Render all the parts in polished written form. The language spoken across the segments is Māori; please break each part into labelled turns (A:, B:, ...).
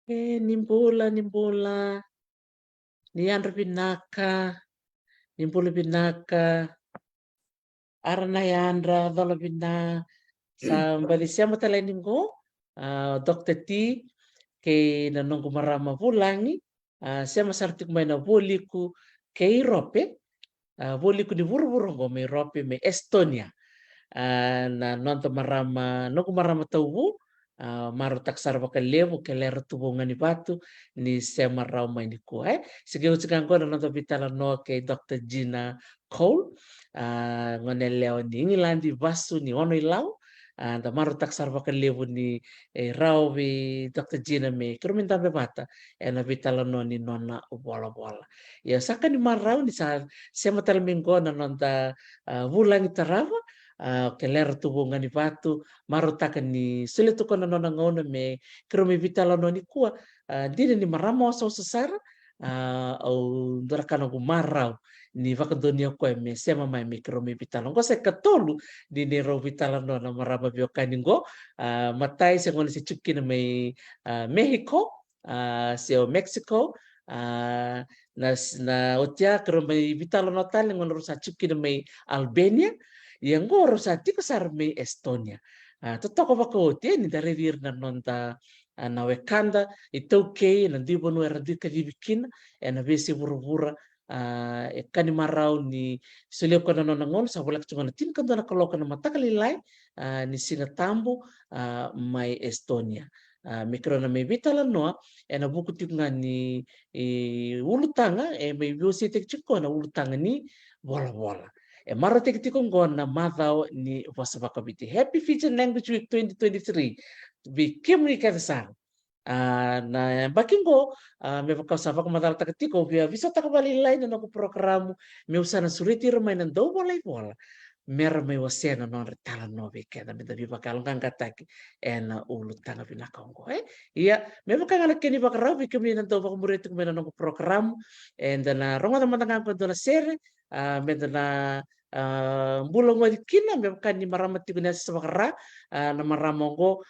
A: Nimbola, ni Andra Pinaka, Nimbola Pinaka, Arana Yandra, Dola Pina, sa Malaysia matalay ningo, Dr. T, kay nanong marama pulangi, siya masartik may na boliku kay Europe, boliku ni buru-buru may Europe, may Estonia, na nonto marama, nung marama taubu, marutak sarva kalevo kelera tubungan ni batu ni sema rauma ni ko sige usikan ko na to bitala no kay Dr. Gina Cole ngoneleo ni England basu ni ono ilau da marutak sarva kalevo ni rawi Dr. Gina me kruminta be bata na bitala no ni nona bola bola ya saka ni marau ni sa sema talmingo na nonta bulan itarawa kelera tubungan ni batu marutakan ni sulit ko na nona me kromi vitala no ni kuwa dina ni maramo so sasara au dorakana ko marau ni vakadonia ko me sema mai me kromi vitala ko se katolu di ni ro vitala no na maraba biokani go matai se ngone se chukki na me Mexico se Mexico na otia kromi vitala no tal ngone ro sa chukki na me Albania yang goro sa tiko sarme Estonia. Totoko bako te ni dari vir na nonta na wekanda ito okay na di bonu era di kadibikina na besi buru-bura kani marau ni sulio ko na nonangon sa bulak chunga tin kan na kaloka na matakali lai ni sinatambo mai Estonia. Mikro na may bitala noa na buku tinga ni ulutanga may biusi tek chiko na ulutanga ni bola-bola. Mara tiktikong ko na mathaw ni Wasabakabiti. Happy Fijian Language Week 2023. Bikim ni Kathasang. Na baking ko, may pagkasabak madal takatiko, bisa takabali lain na ako programo, may usaha na suriti ramay ng daw bola. Meron may wasena no retala no beke na bida biba kalong kataki na ulut tanga binakong ko iya may makangala kini bakaraw bikim ni nanto ba kumurito may nanong program and na ronga naman nga ko na sere medana bulong wadi kina may makani maramati ko na sa bakara na maramongo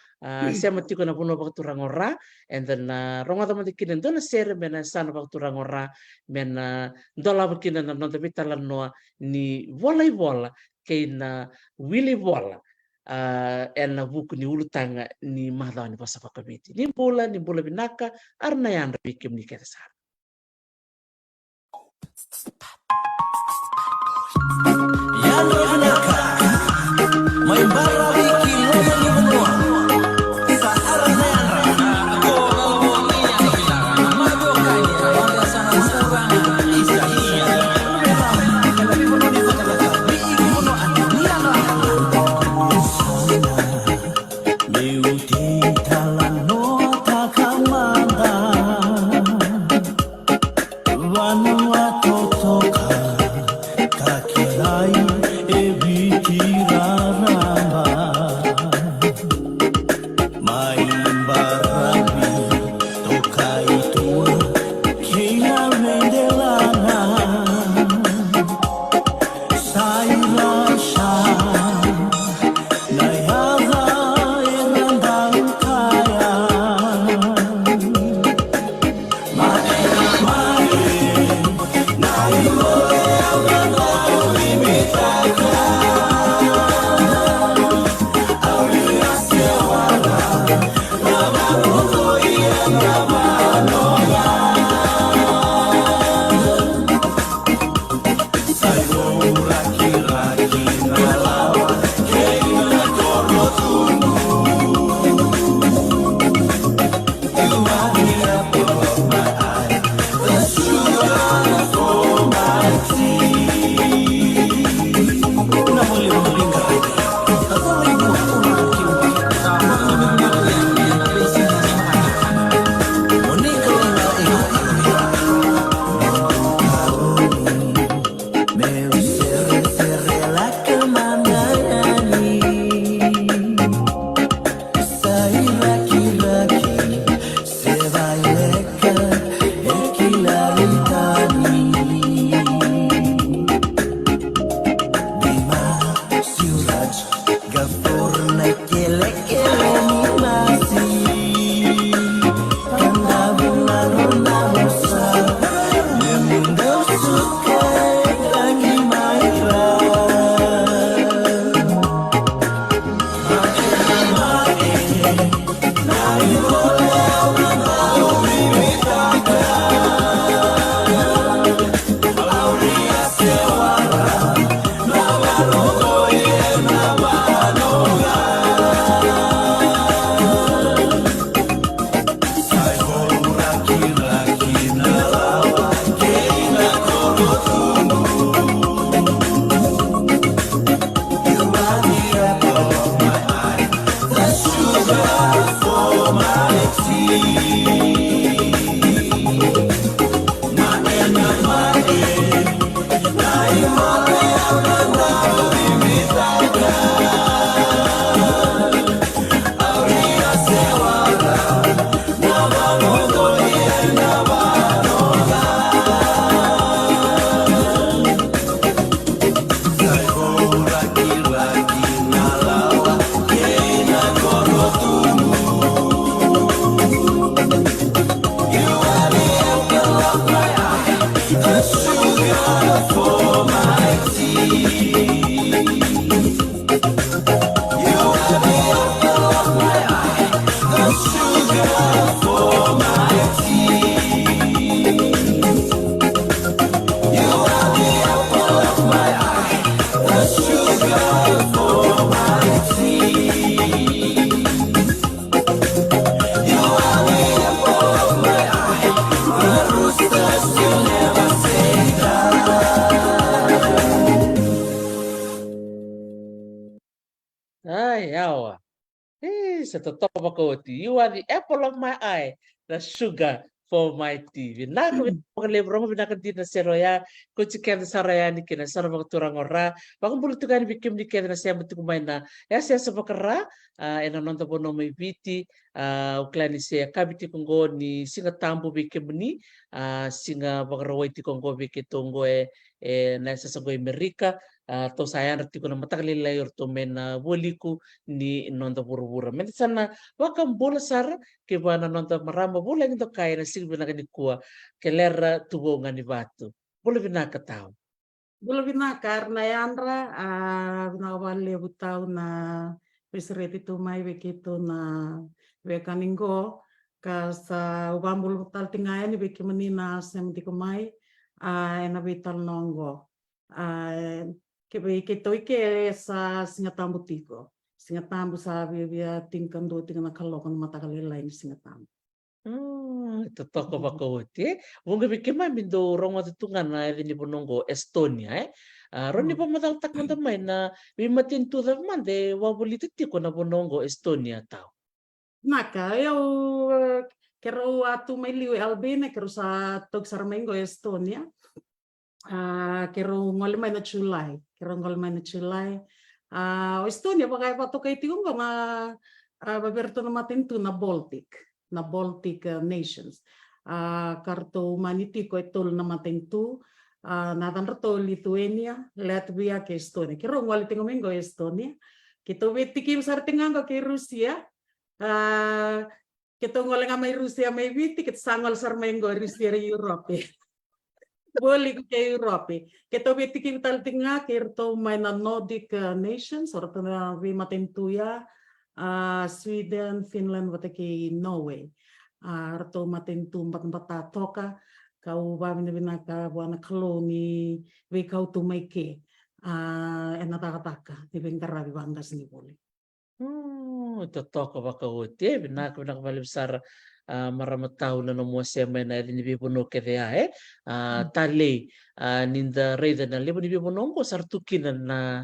A: siya mati ko na puno bakturang ora and then ronga naman kina do na sere mena sana bakturang ora mena dola bakina na nonto bitala no ni bola kay na Willy Bola na buku ni ulutanga ni mahdaw ni Wasabakabiti. Ni bola binaka arna yan bikim ni Kathasang.
B: Yan hanaka may barawi kilo ni benua sa arna yan ako magokanya wala sa sarang isaya Kakilai ebiti rarama
A: Ai, awa. Sa totoo bakoti. You are the apple of my eye, the sugar for my tea. Vinaka vinaka mo vinaka di na seroya. Kutsi kenda saraya ni kina sarang turang ora. Bakang bulu tukan bikim ni kenda na siya matukumay na. Ya siya sa bakara. Ena nonta po no may biti. Uklani siya kabiti kongo ni singa tambo bikim ni. Singa bakaraway ti kongo bikitongo na sa sagoy Amerika. To saya rati ko na matakalilay or to men woliku ni nonta pura-pura. Men sana wakam bola sar ke bana nonta marama bola nito kaya na silbi na kanikua kelera tubongan ni batu. Bola binaka tao.
C: Bola binaka na yandra binawale butaw na pesreti tumay wekito na wekaningo kas ubambul tal tingayan weki menina semti kumay na vital nongo. Kita ike sa singatambu tiko. Singatambu sabi via tingkando tingna kalokan mata kalilay ni singatambu.
A: Totoo ba ko ti? Wong gabi kema mindo rongo tutungan na ni bonongo Estonia Roni pa matang tak mandamay na may matinto da mande wabulito tiko na bonongo Estonia tao.
C: Naka eu kero atu may liwe Albania kero sa tog sarmengo Estonia. Kero ngolmay na July. Estonia bagay pato kay tigong nga baberto na matinto na Baltic nations. Karto maniti ko itol na matinto natan rato Lithuania, Latvia ke Estonia. Kero ngwali tingomingo Estonia. Kito wetikim sartingango ke Rusia. Kito ngwali nga may Rusia may witi kit sangol sarmengo Rusia Europe. Boleh ke Europe. Kita wetikim taltinga kerto may na Nordic nations or na we matintuya Sweden, Finland, watake Norway. Rato matintu mbat toka kau bami binaka buana koloni we kau tu maike enataka di bengkara banggas ni boleh.
A: Totoo ba ko ti? Binaka balik besar maramatao na mo siya may na rin ibibuno kaya tali ninda reda na libo ibibuno ko sartukin na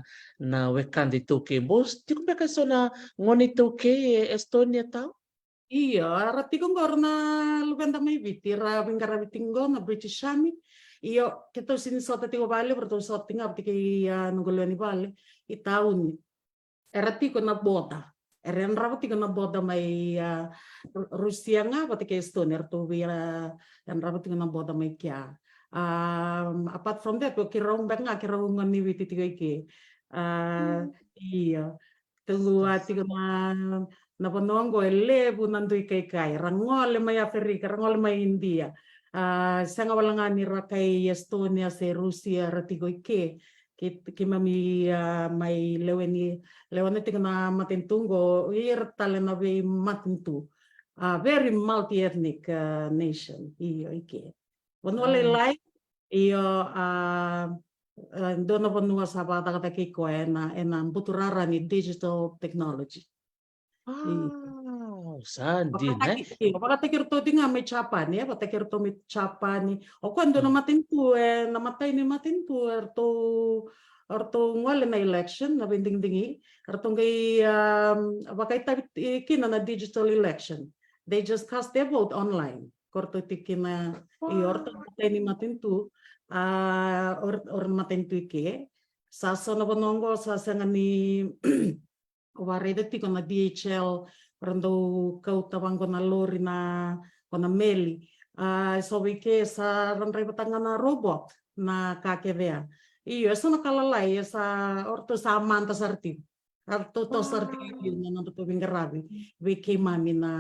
A: wekandi toke bos di ko beka so na ngoni toke Estonia tao.
C: Iya, rati kong na luganda may bitira bingkara bitinggo na British Army. Iyo kita sinisota tigo bale berto sot tinga pati nunggulan ni bale itaun. Rati ko na bota. Eren rapati ko na bota may Rusia nga pati kay Estonia to via en rapati ko na bota may kya. Apart from that, kirong bang nga kirong ni witi tigo iki. Iya. Tuluati ko na panongo ele bunandu ikay rangol may Afrika rangol may India sanga wala nga ni rakay Estonia se Rusia ratigo ike kimami may leweni tingna matintungo tale na be matintu very multi-ethnic nation iyo ike wala like iyo dono panua sabata kata kiko ena buturara ni digital technology.
A: Sandi na.
C: Pagkatakir to di nga may chapan ya, patakir to may chapan ni. O kwando namatin to namatay ni matin to orto ngwale na election na binding dingi orto ngai wakai kina na digital election. They just cast their vote online. Korto tikina orto ni matintu or matintu ke sasa na bonongo sasa ngani warede tiko na DHL rando kau tawang na lori na kona meli so wike sa randai batanga na robot na kakevea iyo esa na kalalai esa orto sa manta sarti orto to sarti na nanto pingarabi wike mami na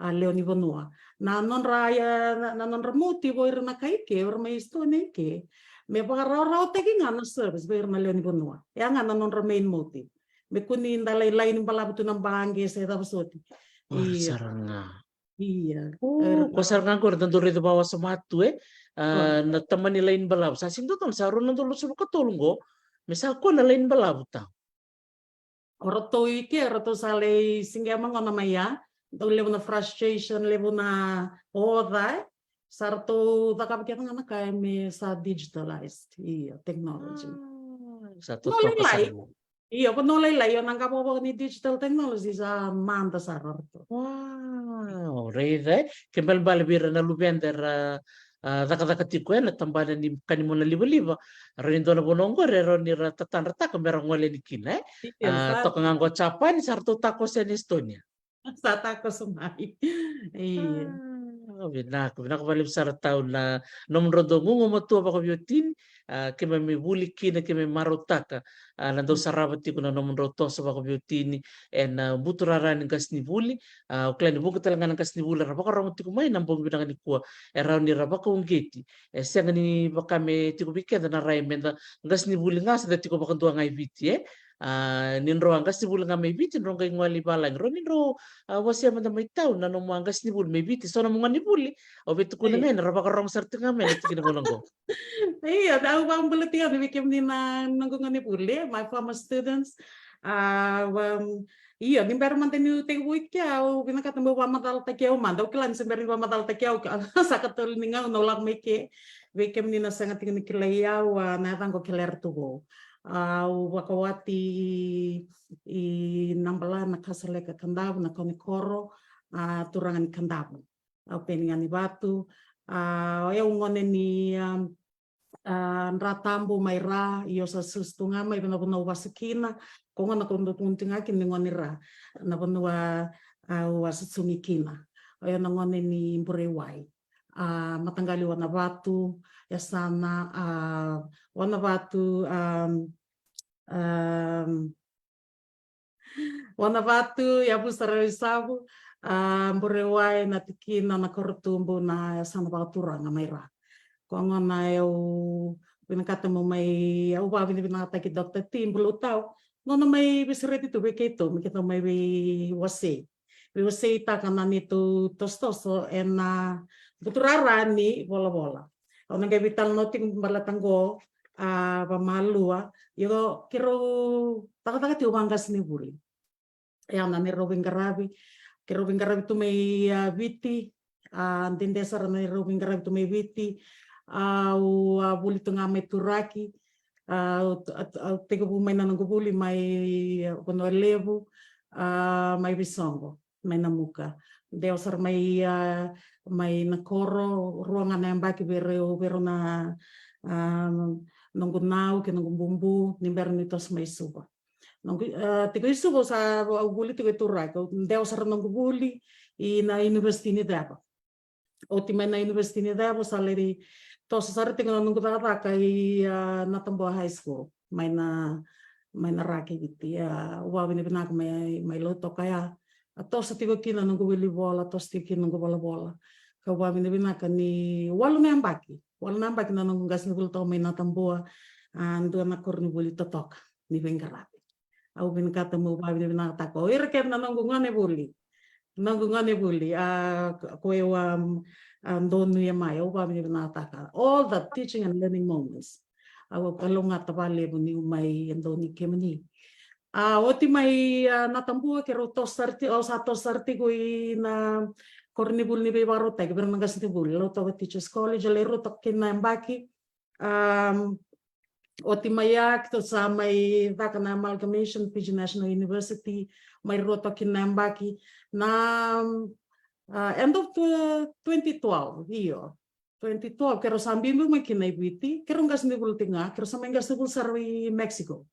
C: Leoni Vanua na non raya na non remote voir na kaike or mai stone ke me pararau teki ngana service voir na Leoni Vanua ya ngana non remain motive me kunin dalay lain palabuto ng bangge sa tapos iya
A: Saranga.
C: iya
A: Kosar nga ko nandu rito bawa sa matu na taman nila in balaw. Sa sindo tol sa ron nandu lusul katulong go. Misal ko na lain balaw ta.
C: Oroto ike oroto sale singgama ngona maya do levo na frustration levo na oda sarto takap kita ngana kay me sa digitalized iya technology.
A: Satu
C: Nolay lai.
A: sarang.
C: Iya, penolay lai yon ang kapo ni digital technology sa manda sararto.
A: Wow, reda kembal balbira na lubender daka tiko na tambana ni kanimo na liba-liba rendo na bonongo rero ni ratatan rata kamerang wala ni kina to kangango chapan sarto tako sa Estonia.
C: Sa tako sumay. Iya.
A: Binak balib sarataw na nomro dongo matu apa ko biotin keme me buli kina keme marotaka nando sarabati ko na nomro to sa ko biotini en buturara ni gas ni buli uklan buku talangan gas ni buli rapa karang tiko mai nambong binang ni kuwa era ni rapa ko ngeti senga ni bakame tiko bikenda na rai menda gas ni buli ngas da tiko bakantua ngai biti ninro angkas ni buli nga may biti nro kay ngwali balang ro ninro wasya man may tao na nung angkas ni buli may biti so na mga ni buli o beto ko na ngayon narapa karong sarti nga men ito kinabulang ko.
C: Iya, daw bang bulatian bikim ni na nanggungan ni buli my former students iya nimber man tenu te week ya binakatang bawa matal takiao man daw kilan sember bawa matal takiao sa katul ninga nolak meke bikim ni na sangat ni kilaya na tangko kiler tubo wakawati i nambala na kasale ka kandabu na koni koro turangan kandabu peningan ni batu ya ngone ni ratambu maira iyo sa sustunga mai bena bena wasakina kongo na kondo tuntinga kin ngone ra na bena wasumikina ayo na ngone ni mburewai matanggali wana batu ya sana wana batu wana batu ya busara sabu mburewai na tikina na kortumbu na sana batura nga maira kongo na eu pinakata mo may uwa binata ki Dr. Tim bulutaw no may bisreti to beketo mikito may wase ta kana nito tostoso en buturarani bola ona ga vital noting balatanggo pamalua yo kiro taka ti ubangas ni buli ya na ni Robin Garabi tu may viti andinde sara na Robin Garabi tu may viti buli tu nga may turaki tigo bumay na nangubuli may kuno levo may bisongo may namuka deo sar may nakoro ruangan na baki bero na nunggunaw kinungbumbu nimber nitos may suba tigo isubo sa buli tigo turaki deo sar nanggubuli na university ni Davao otima na university ni Davao saleri to sa tingin nung gutata kay Natamboa High School may na raki giti wawi ni binak may loto kaya to sa tigo kina nung wili bola to sa tigo nung bola ka wawi ni binak ni walo na ambaki na nung gas ni bulto may Natamboa ando na korni buli totok ni Bengarabi au binkata mo wawi ni binak ko irket na nunggungan ni buli dono ya maya upa mi nataka all the teaching and learning moments awo kalunga tabale ni may andoni kemani oti may Natamboa kero to sarti o sa to sarti ko na kornibul ni bebaro tag bernang gas ni bul lo to teachers college le ro to kinambaki Otimaya kita sa may Vakana Amalgamation PG National University may roto kinambaki na end of 2012 iyo 2012 kero sambi mo may kinaibiti kero ngas ni bultinga kero sa may ngas ni bulsarwi Mexico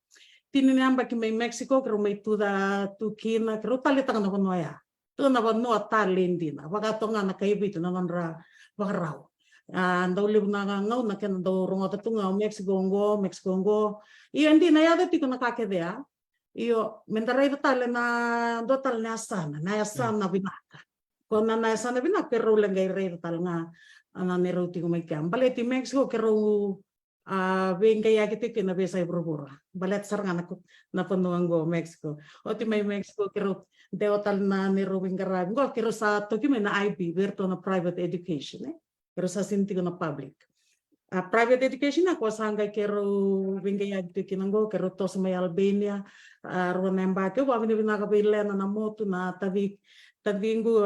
C: tininambaki may Mexico kero may tuda tukina kero talitang na konoya tu na no talendina bagato nga nakaibiti na nandra bagaraw andau libu na ngau na ken do rongo tunga Mexico ngo iyo hindi na yada tiko nakakedea iyo mendaray tale na do tal na sana binaka kona na sana binaka pero lengay rey tal nga ananero tiko may kam baleti Mexico kero bengay agiti kina besay burbura balet saranga na panuang go Mexico oti may Mexico kero deo tal na nero bengara go kero sa toki may na IB berto na private education pero sa sinti ko na public. Private education ako sangay kero bingay agto kinanggo kero to sa may Albania ruanemba ko wa binibina ka bilena na moto na tadingo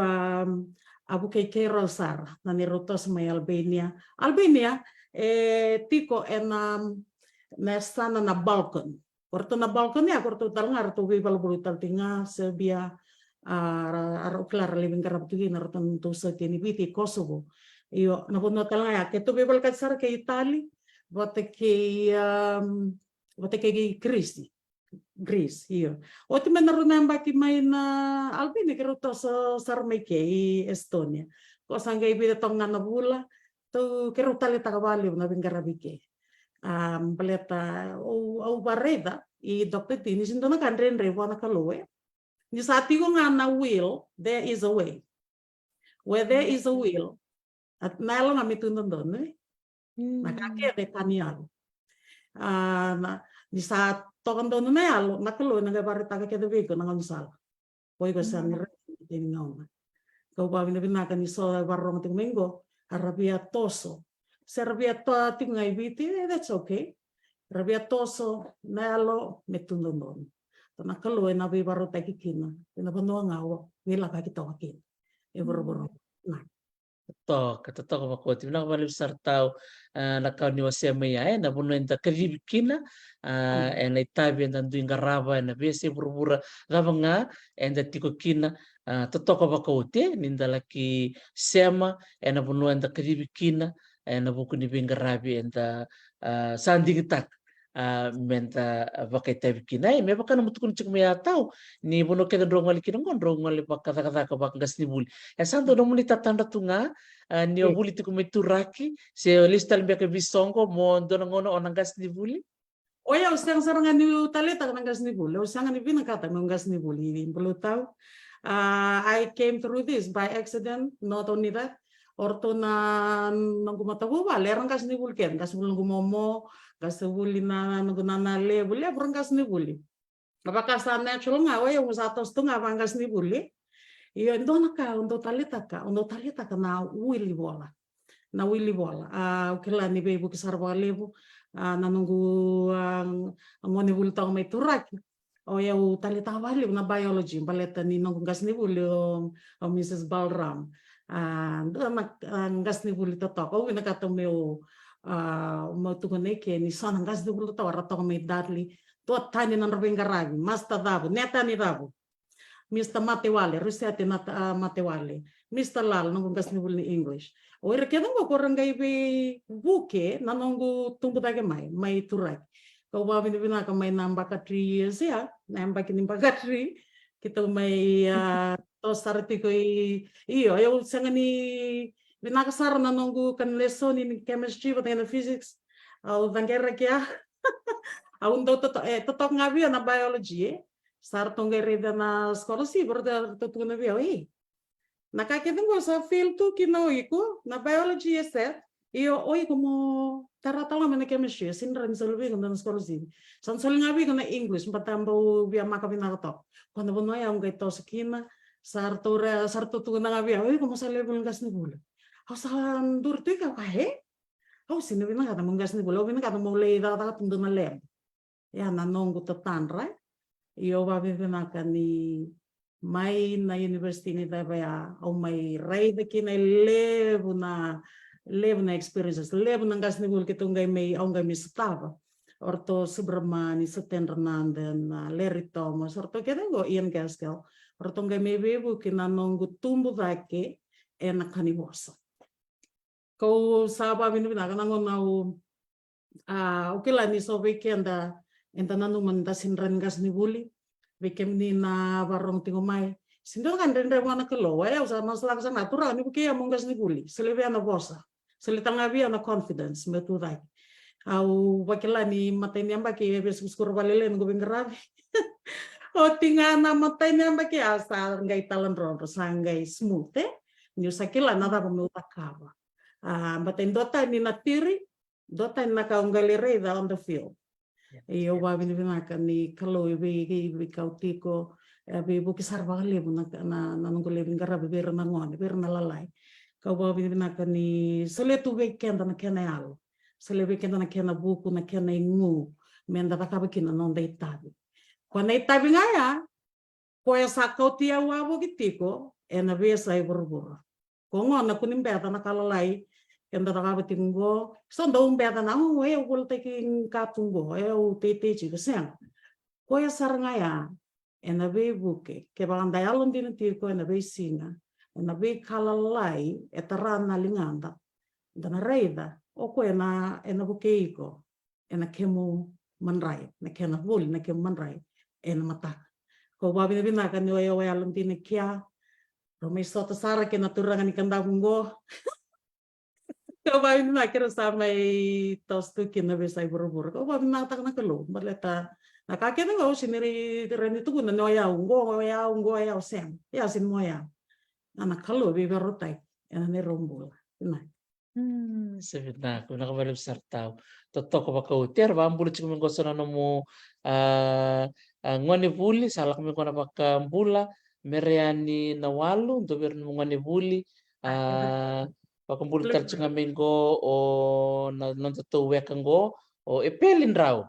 C: abu kay kero sar na niroto sa may Albania tiko na sana na balkon korto na balkon ya korto talngar to bibal brutal tinga Serbia aro klar living karabtugi na rotan to sa tinibiti Kosovo. Io napunta talaga che tu bebal katsar ke Italy vote ke Greece io oti menarunamba ki may na Albania ke roto sa sarmay ke Estonia ko sangay bida tong na nabula to ke rotali takabali na bingarabike baleta o barreda I Dr. Tini sindo na kandren revo na kaloe ni sa tigo nga na will there is a way where there is a will at nalo nga mitundon doon nakakete kanialo na di sa tokan doon na yalo nakalo nagabarita ka kedebiko nang unsal poi ko sa ni ngong ko ba binabinakan ni so barong tingmengo arabia toso serbia to tingay biti that's okay arabia toso nalo mitundon doon nakalo na bi barota kikina pinabanwa ngawo nila ka kitokin boro na
A: Katoka makoti na kabalib sartau nakaw ni wasemaya na buno enta karibikina na itabi enta duing garaba na bese burbura gabanga enta tiko kina totoka makoti ninda laki sema na buno enta karibikina na buku ni bingarabi enta sandigitak menta bakai tabi kina me baka na mutukun cik me atau ni buno keda drongali kina drongali baka kata baka gas ni buli santo no muli tatanda tunga ni buli tiku me turaki se listal be ke bisongo mo dono ngono onang gas ni buli
C: oya usang sarangan ni taleta nang gas ni buli usang ni binakata nang gas ni buli belum tahu I came through this by accident not only that orto na nang gumatawo wala rang gas ni buli ken gas buli gumomo kasubuli na ngunana lebule brangas ni buli apakah sa natural nga way yung satos to nga brangas ni buli iyo ndo talita ka na wili bola ukila ni bebu kisarwa lebu nanunggu ngoni buli tao may turaki o ya talita wali na biology baleta ni nunggu gas ni buli o Mrs. Balram ndo gas ni buli to ko winakatong mau tugone ke ni sana gas de bulu tawara to me darli to tani nan robin garagi masta dabu neta ni dabu Mr. Matewale rusete Matewale Mr. Lal nung gas ni bulu ni English o ir kedang ko rangai be buke nanongu tumbu dage mai turai ko ba bina ka mai namba ka 3 years ya namba kini ka 3 kita mai to sarti ko iyo ayo sangani binakasar na nunggu kan lesson in chemistry but in physics au dangera kya au ndo totok ngabi na biology sar tongga reda na scholarship berda totok ngabi nakakita ko sa field tu kinoiko na biology set iyo como taratala na chemistry sinran solvi na scholarship san sol ngabi na English patambo biya makabinato kuando bono ya ngai to skina sar to na ngabi como sa level ngas ni bula Hasan durtu ka kahe? Sino bina kata menggas ni bula bina kata mulai data tundu na lem. Ya nanong tetanra. Iyo babi bina kani mai na university ni ya au mai rai de kina lebu na experiences lebu na gas ni bul kitungai mai au ngai misstava. Orto Subramani, Seten Hernanden, Larry Thomas, orto kena go Ian Gaskell, orto ngai me bebu kina nongu tumbu dake ena kanibosa. Kau saba bini bina kana ngonau ukila ni so weekenda enta nanu manda sinren gas ni buli weekend ni na barong tingo mai. Sindo kan rende wana kelo ya usa masalah sa natural ni buki among gas ni buli. Selebe ana bosa. Selitang abi ana confidence metu dai. Au wakila ni mateni amba ki beskus kurbalele ngo bengerabi. O tinga na mateni amba ki asa ngai talan ron sangai smooth ni usakila nada utakava. Mateni dota ni natiri dota ni nakaungalere on the field. Iyo wabini binaka ni kalau ibi kautiko be buki sarvale na nungole bingara be berna ngone berna lalai. Kau wabini binaka ni seletu weekend na kena alo. Sele weekend na kena buku na kena ingu menda takaba kina non dei tabi. Kwana itabi ngaya ko ya sakau tia wabo gitiko ena besa iburbur. Ko ngona kunim beta na kalalai enda takaba tingo so ndo beta na e ul taking katungo e u tete chi keseng. Ko ya sarangaya ena be buke ke baganda yalon din tiko ena be singa ena be kalalai etarana linganda dana reida oko ena buke iko ena kemu manrai na kena bul na kemu manrai ena mata ko babi bina kan yo yo yalon din kia romai sota sara ke naturangan ikan dabungo ko babi bina kira samai tostu kina besai buru-buru ko babi na tak na kelo baleta na kake na go siniri reni tu na no ya ungo ya sem ya sin moya ana kalo bi berotai ena ne rombol ina
A: Sebenarnya, aku nak balik besar tahu. Toto ko baka utiar, bambul cik menggosona nomu ngone buli, salah kami kona baka mbula, meriani nawalu, untuk biar ngone buli, baka mbuli tar cik minggo, o non toto wekanggo, o epelin rau.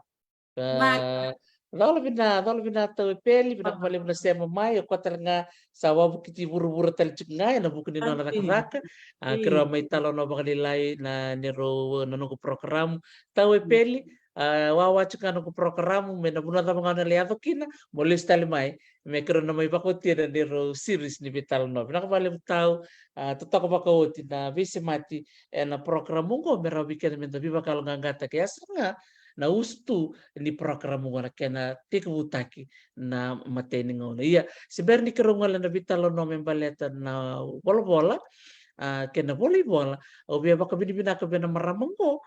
A: Dalo bina tahu peli bina kembali bina sema mai ko talanga sawa bukiti buru-buru tal ngai na buku ni nona raka kira mai talo no bakali lai na nero nongo program tahu peli wawa cuka nongo program me na buna ta mangana liato kina boleh stali mai me kira na mai bakoti na nero series ni bital no bina kembali tahu tetap bakoti na bisi mati na program mungo mera bikin menta biba kalau ngangata kaya senga na ustu ni program ngona kena tikubutaki na mateni ngona iya sebenarnya kerungalan na bitalo no membaleta na bola-bola kena bola o bia baka bina ka bina maramongo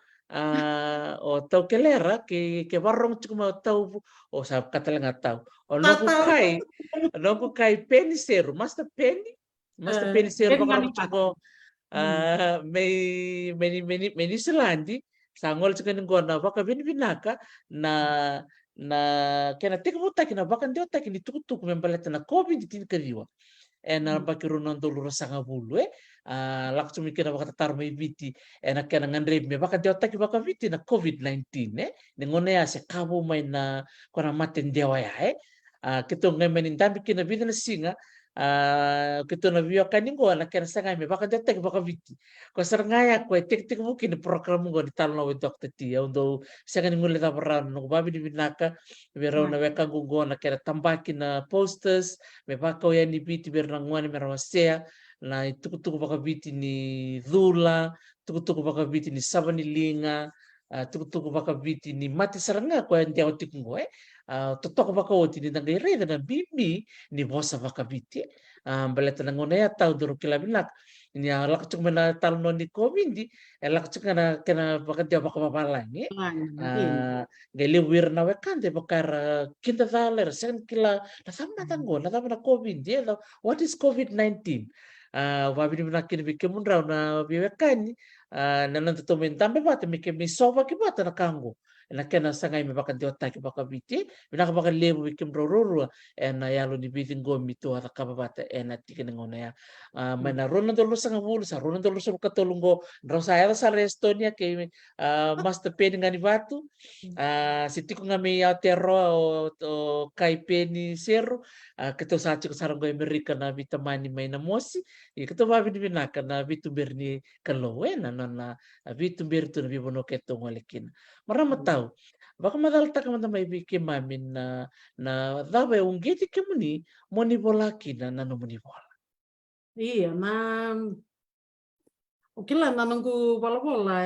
A: o tau kelera ke barong cuma tau o sa katalenga tau o noku kai peni seru master peni seru baka rom cuko meni selandi sangol cikan gona baka binaka na kena tek muta kena bakan dia tak ni tuku membaleta na covid tin keriwa ena bakiru non dulu rasanga bulu laksu mikira baka tatar mai biti ena kena ngandre me baka dia tak baka biti na covid 19 ngone ya se kabo mai na kona maten dewa ya kito ngai menintambi kina bidana singa kito na vio kaningo na kena sanga me baka dia tak baka biti ko serngaya ko tek mungkin program ngo di talno we dokter ti undo sanga ni ngule tabaran no babi di binaka bero na weka gungo na kena tambaki na posters me baka ya ni biti ber na ngwane merawasea na tuku baka biti ni dhula tuku baka biti ni sabani linga tuku baka biti ni mati seranga ko yang dia otik ngo totok baka oti ni nangere na bibi ni bosa baka biti baleta na ngone ya tau duru kila binak ini alak cuk mena talno ni covid di elak cuk kena baka dia baka babalangi gele wir na wekan de bakar kinda daler sen kila na sama tango na sama na covid dia what is covid-19 wabi nakin bikin rau na biwekan na nanto mentambe bata mikem ni soba ki bata na kango na kena sangai me bakan dia otak baka biti bina baka lebu bikin rororo na yalo ni bitin go mito ata kabata na tiken ngona ya mana rona dolo sanga bulu sa rona dolo so katolungo rosa ya sa Estonia ke master pen ngani batu sitiko ngami ya terro o kai peni seru keto sa chiko sarang go Amerika na bitamani mai na mosi keto ba binaka na bitu berni kalowe na bitu bertu na bibono keto ngolekin marama tahu. Baka madalta ka man may bikimamin na dawe unggiti ka muni moni bolaki na nano muni bola.
C: Iya, okila nanunggu bola-bola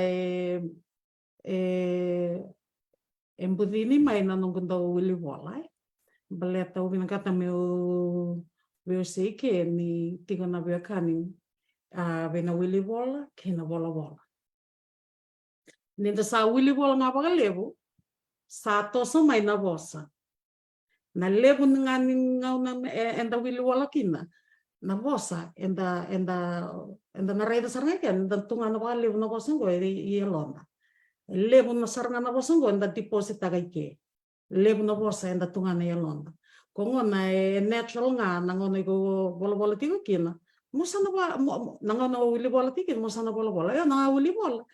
C: embudini mai nanunggu tau wili bola. Baleta tau binakata meu seike ni tigo na biakani bena wili bola kena bola-bola. Ninda sa wili bola nga pakalevo sa toso mai na bosa. Na levo ngani ngauna enda wili bola kina. Na bosa enda na reda saranga kan enda tunga na pakalevo na bosa ngo i londa. Levo na saranga na bosa ngo enda deposit tagaike. Levo na bosa enda tunga na londa. Kongo na natural nga nangona ko bola-bola tigo kina. Musa na ba nangona wili bola tigo musa na bola-bola. Ya na wili bola.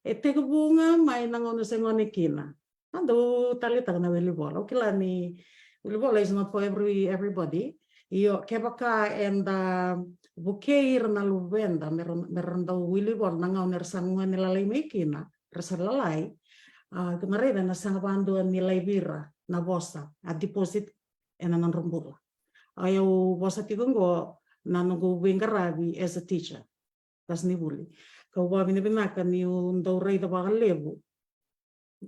C: Teka bunga mai nangona sengone kina. Ando talita na wili bola. Okila ni wili bola is not for everybody. Io kebaka enda bukeir na luvenda meron daw wili bola nangona resanwa nilalay mekina. Resalalay. Kemarin na sang banduan nilay bira na bosa. A deposit ena nan rumbula. Ayaw bosa tigongo nanungo wingarabi as a teacher. Tas ni buli. Kau ba binibinakan ni daw rey da bakalevo.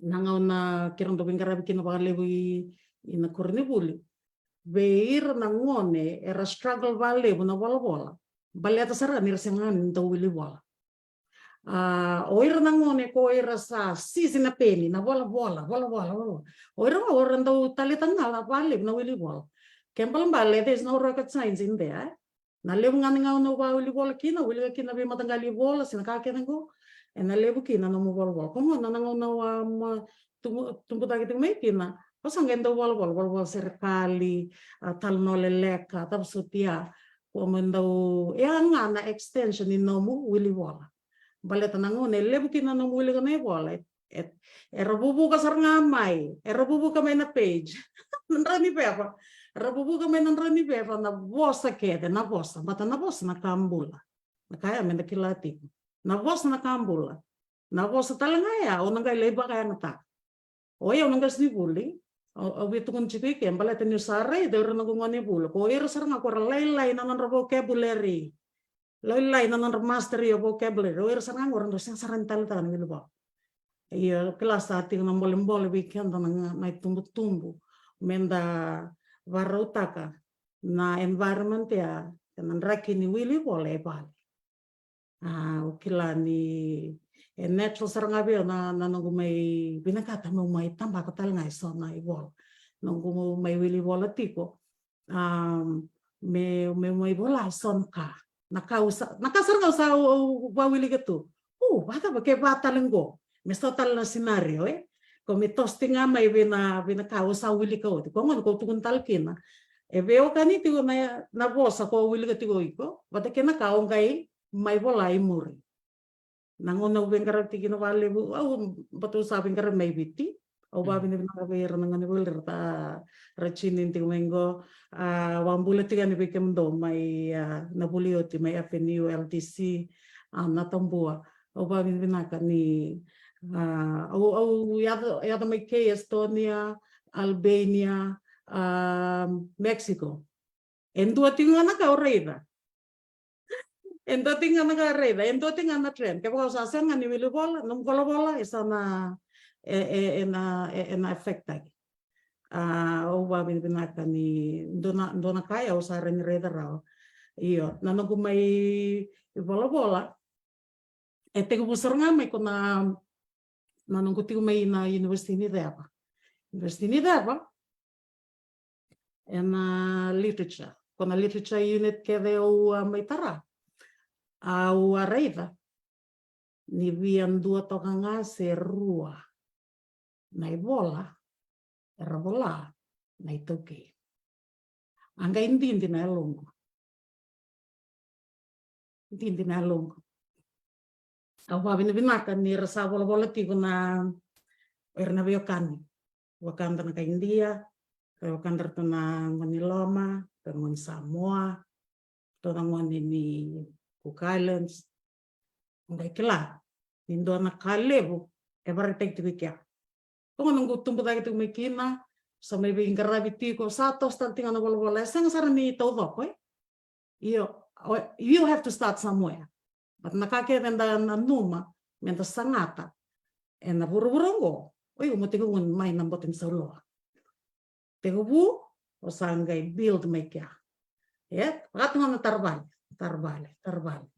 C: Nangaw na kirang da wingarabi kina bakalevo na kurni buli. Beir nangone era struggle balevo na bola-bola. Baleta sara nirsengan daw wili bola. Oira nangone ko oira sa sisi na peni na bola-bola. Oira orang daw talitan ngala balevo na wili bola. Kempal bale, there's no rocket science in there. Na levo nga no ba wili bola kina be matanggali bola sinakakita ko. Na levo kina no mo bola. Como na nangaw na tumpo tagit may kina. Pasang ganda bola serikali talno leleka tapos sutia. Como daw nga na extension ni no mo wili bola. Baleta nangone levo kina no mo wili kana bola. Era bubu ka saranga mai. Era bubu ka may na page. Nanrani pa. Rabubuga may nanrani beva na bosa kede na bosa bata na bosa na kambula na kaya may nakilati na bosa na kambula na bosa talanga ya o nangay leba kaya nata o ya nangay snibuli o bitu kun chipike mbala tenu sare de ro nangungone bula ko ira saranga ko laylay na nan vocabulary laylay na nan mastery of vocabulary o ira saranga orang dosang sarantal tan ngilba iya kelas ati nang boleh weekend nang mai tumbu menda varutaka na environment ya kanan rakini wili boleh bali. Ukila ni natural sarangabe na nanggu may binakata mo may tambah katal ngai so na ibol. Nanggu may wili bola tiko. May bola son ka. Nakasarang sa wili gitu. Bata ba kay bata lenggo. May total na scenario Kami tosting nga may binakawa sa wili ko. Kung ano ko tukuntal kina. Veo kani tigo na bosa ko wili ka tigo iko. Bata kina kaong kay may bola imuri. Nanguna ubengkara tigi na wale bu. Batu sabing kara may biti. O babi na binakabira ng nga nibulir ta rachinin tigo mengo. Wambula tiga ni bikem do may nabulioti may FNU LTC natambua. O babi na binaka ni yada may kay Estonia, Albania, Mexico. Endo tinga na ka oreda. Endo tinga na ka oreda. Endo tinga na trend. Kaya kung sasang nga ni bola, nung bola isa na effect tagi. Uwa binaka ni do na kaya usara ni reda raw. Iyo, nanong may bola. Teko busar nga may kuna nanong ko may na university ni Deva. University ni Deva. Literature. Kuna literature unit kede may tara. Areda. Ni vian dua toka nga serua. Na bola. Era bola. Na itoke. Angga hindi na longo. Hindi na longo. Ako binabinakan ni rasa bola-bola tigo na erna biokan. Wakanda na ka India, wakanda to na Maniloma, to na Samoa, to na ni Cook Islands. Ngai kila, indo na kalebu, everything tigo kya. Kung nunggu tumpo tayo ito may kina, sa may bingkarabiti ko, sa tos tanting ano wala sang saran ni todo ko you have to start somewhere. But nakakitanda na numa, menta sangata, and na buru-burungo, umutigungan may nambotin sa ulo. Tegubu, o sanggay build may kya. Pakat nga na tarbal.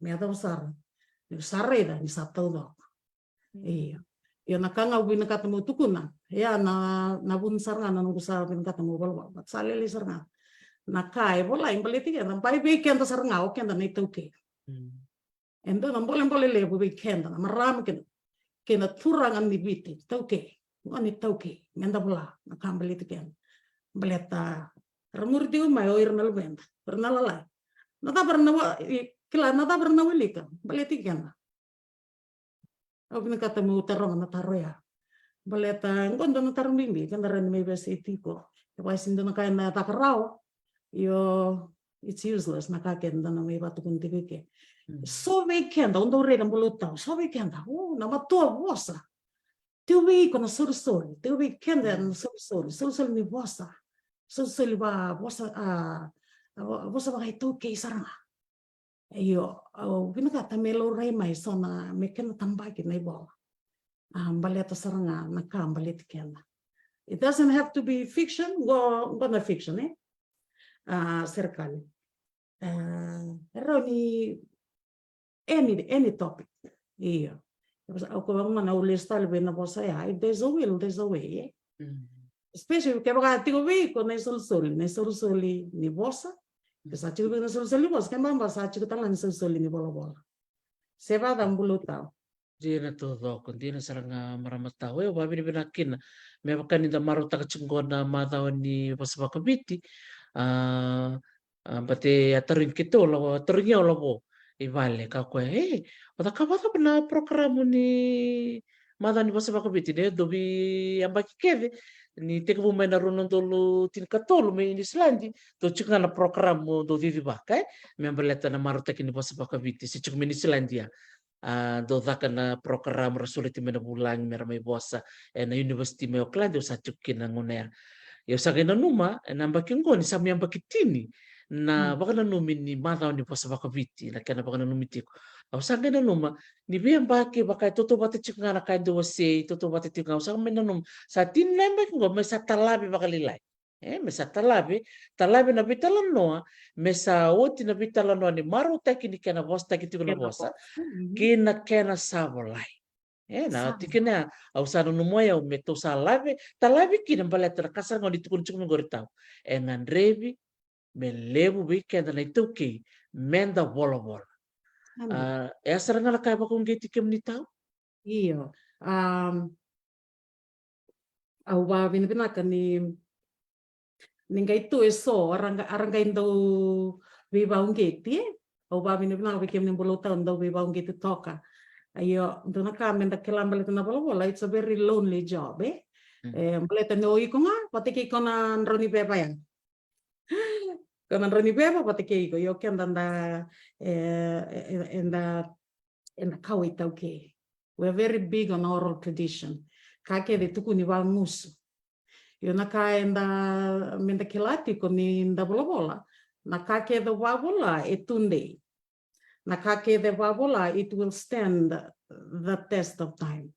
C: May ataw sara. Sareda, ni sa todo. Yo nakanga binakatamo tukuna. Na bunsar nga nung sa binakatamo balwa. But salili sar nga. Nakai bola imbaliti ka. Pai weekend sar nga o kenda na ituke. Endo nang boleh lebu weekend na marami kena turangan ni biti. Tauke. Ngani tauke. Ngenda bola nakambaliti ka. Baleta ramurti ko may oir na lubenda. Pernalala. Nata pernah walika. Baliti ka na. Ako nakatamo tarong na taroya. Baleta, ngondo na tarong bimbi, kanda rin may best etiko. Kaya sindo na kaya na takarao, it's useless, nakakenda na may bato kong tibike. So weekend, undo rin ang bulutaw, so weekend, namatua bosa. Tiuwi ko na sursuri, tiuwi kenda na sursuri ni bosa. Sursuri ba, bosa ba kayo tuke isarang. Binakata melo ray may so na may kinatambagin na ibo. Baleta saranga nakambalit kena. It doesn't have to be fiction, go na fiction Serkali. Pero ni any topic. Ako man ulis talbe na po saya. If there's a will, there's a way. Especially kaya baka tigowi ko na isulsuli ni bosa. Sa chico na sulusuli bos, kaya mamba sa chico talang sulusuli ni bola-bola. Seba dan bulutaw.
A: Dia na todo kundi na sarang maramat tao. Babi ni binakin may makan ni maru ta kachunggon na mataw ni pasaba kabiti. Bate atarin kito lo torinya lo po. Ibale ka ko wala ka ba na programo ni mata ni pasaba kabiti de dobi ambaki keve ni teka may naroon dolo tinkatolo may inislandi to chika na programo do vivi baka may baleta na maru ta kini pasaba kabiti si chika may Islandia. Do daka na program rasuliti mena bulang mera may bosa na university may Auckland sa chukin na ngunaya. Yo sa kina numa na bakin ko ni sa miyang bakitini na baka na numin ni mataw ni bosa baka biti na kaya baka na numiti ko. Sa kina numa ni biyang baki baka toto bati chuk nga na kaya do say toto bati chuk nga sa may nanum sa tinlay bakin ko may sa talabi baka lilay. May sa talabi na bitalan noa, may sa oti na bitalan noa ni maru taki ni kena bosta kiti ko na bosa, kena sabolay. Na tikina au sa no moya o meto sa labi, talabi kina baleta kasar ngoni tukun chukun goritau. Andrevi me lebu bi kena na ituki menda bola. Asa nga kaya ba kung giti kem ni tau?
C: Iyo. Au ba binabinakan ni ningai tu eso aranga indo viva un geti au ba binabina bikem ni bolota indo viva un geti toka. Ayo dona kamen da kelambal na bola it's a very lonely job baleta no iko nga patiki ko na roni pepa yan. Kana roni pepa patiki ko yo kenda in the kawi tauke. We're very big on oral tradition. Kake de tuku ni wa musu. Yo nakaenda menda kilati ko ni nda bola nakake the wabola etunde nakake the wabola it will stand the test of time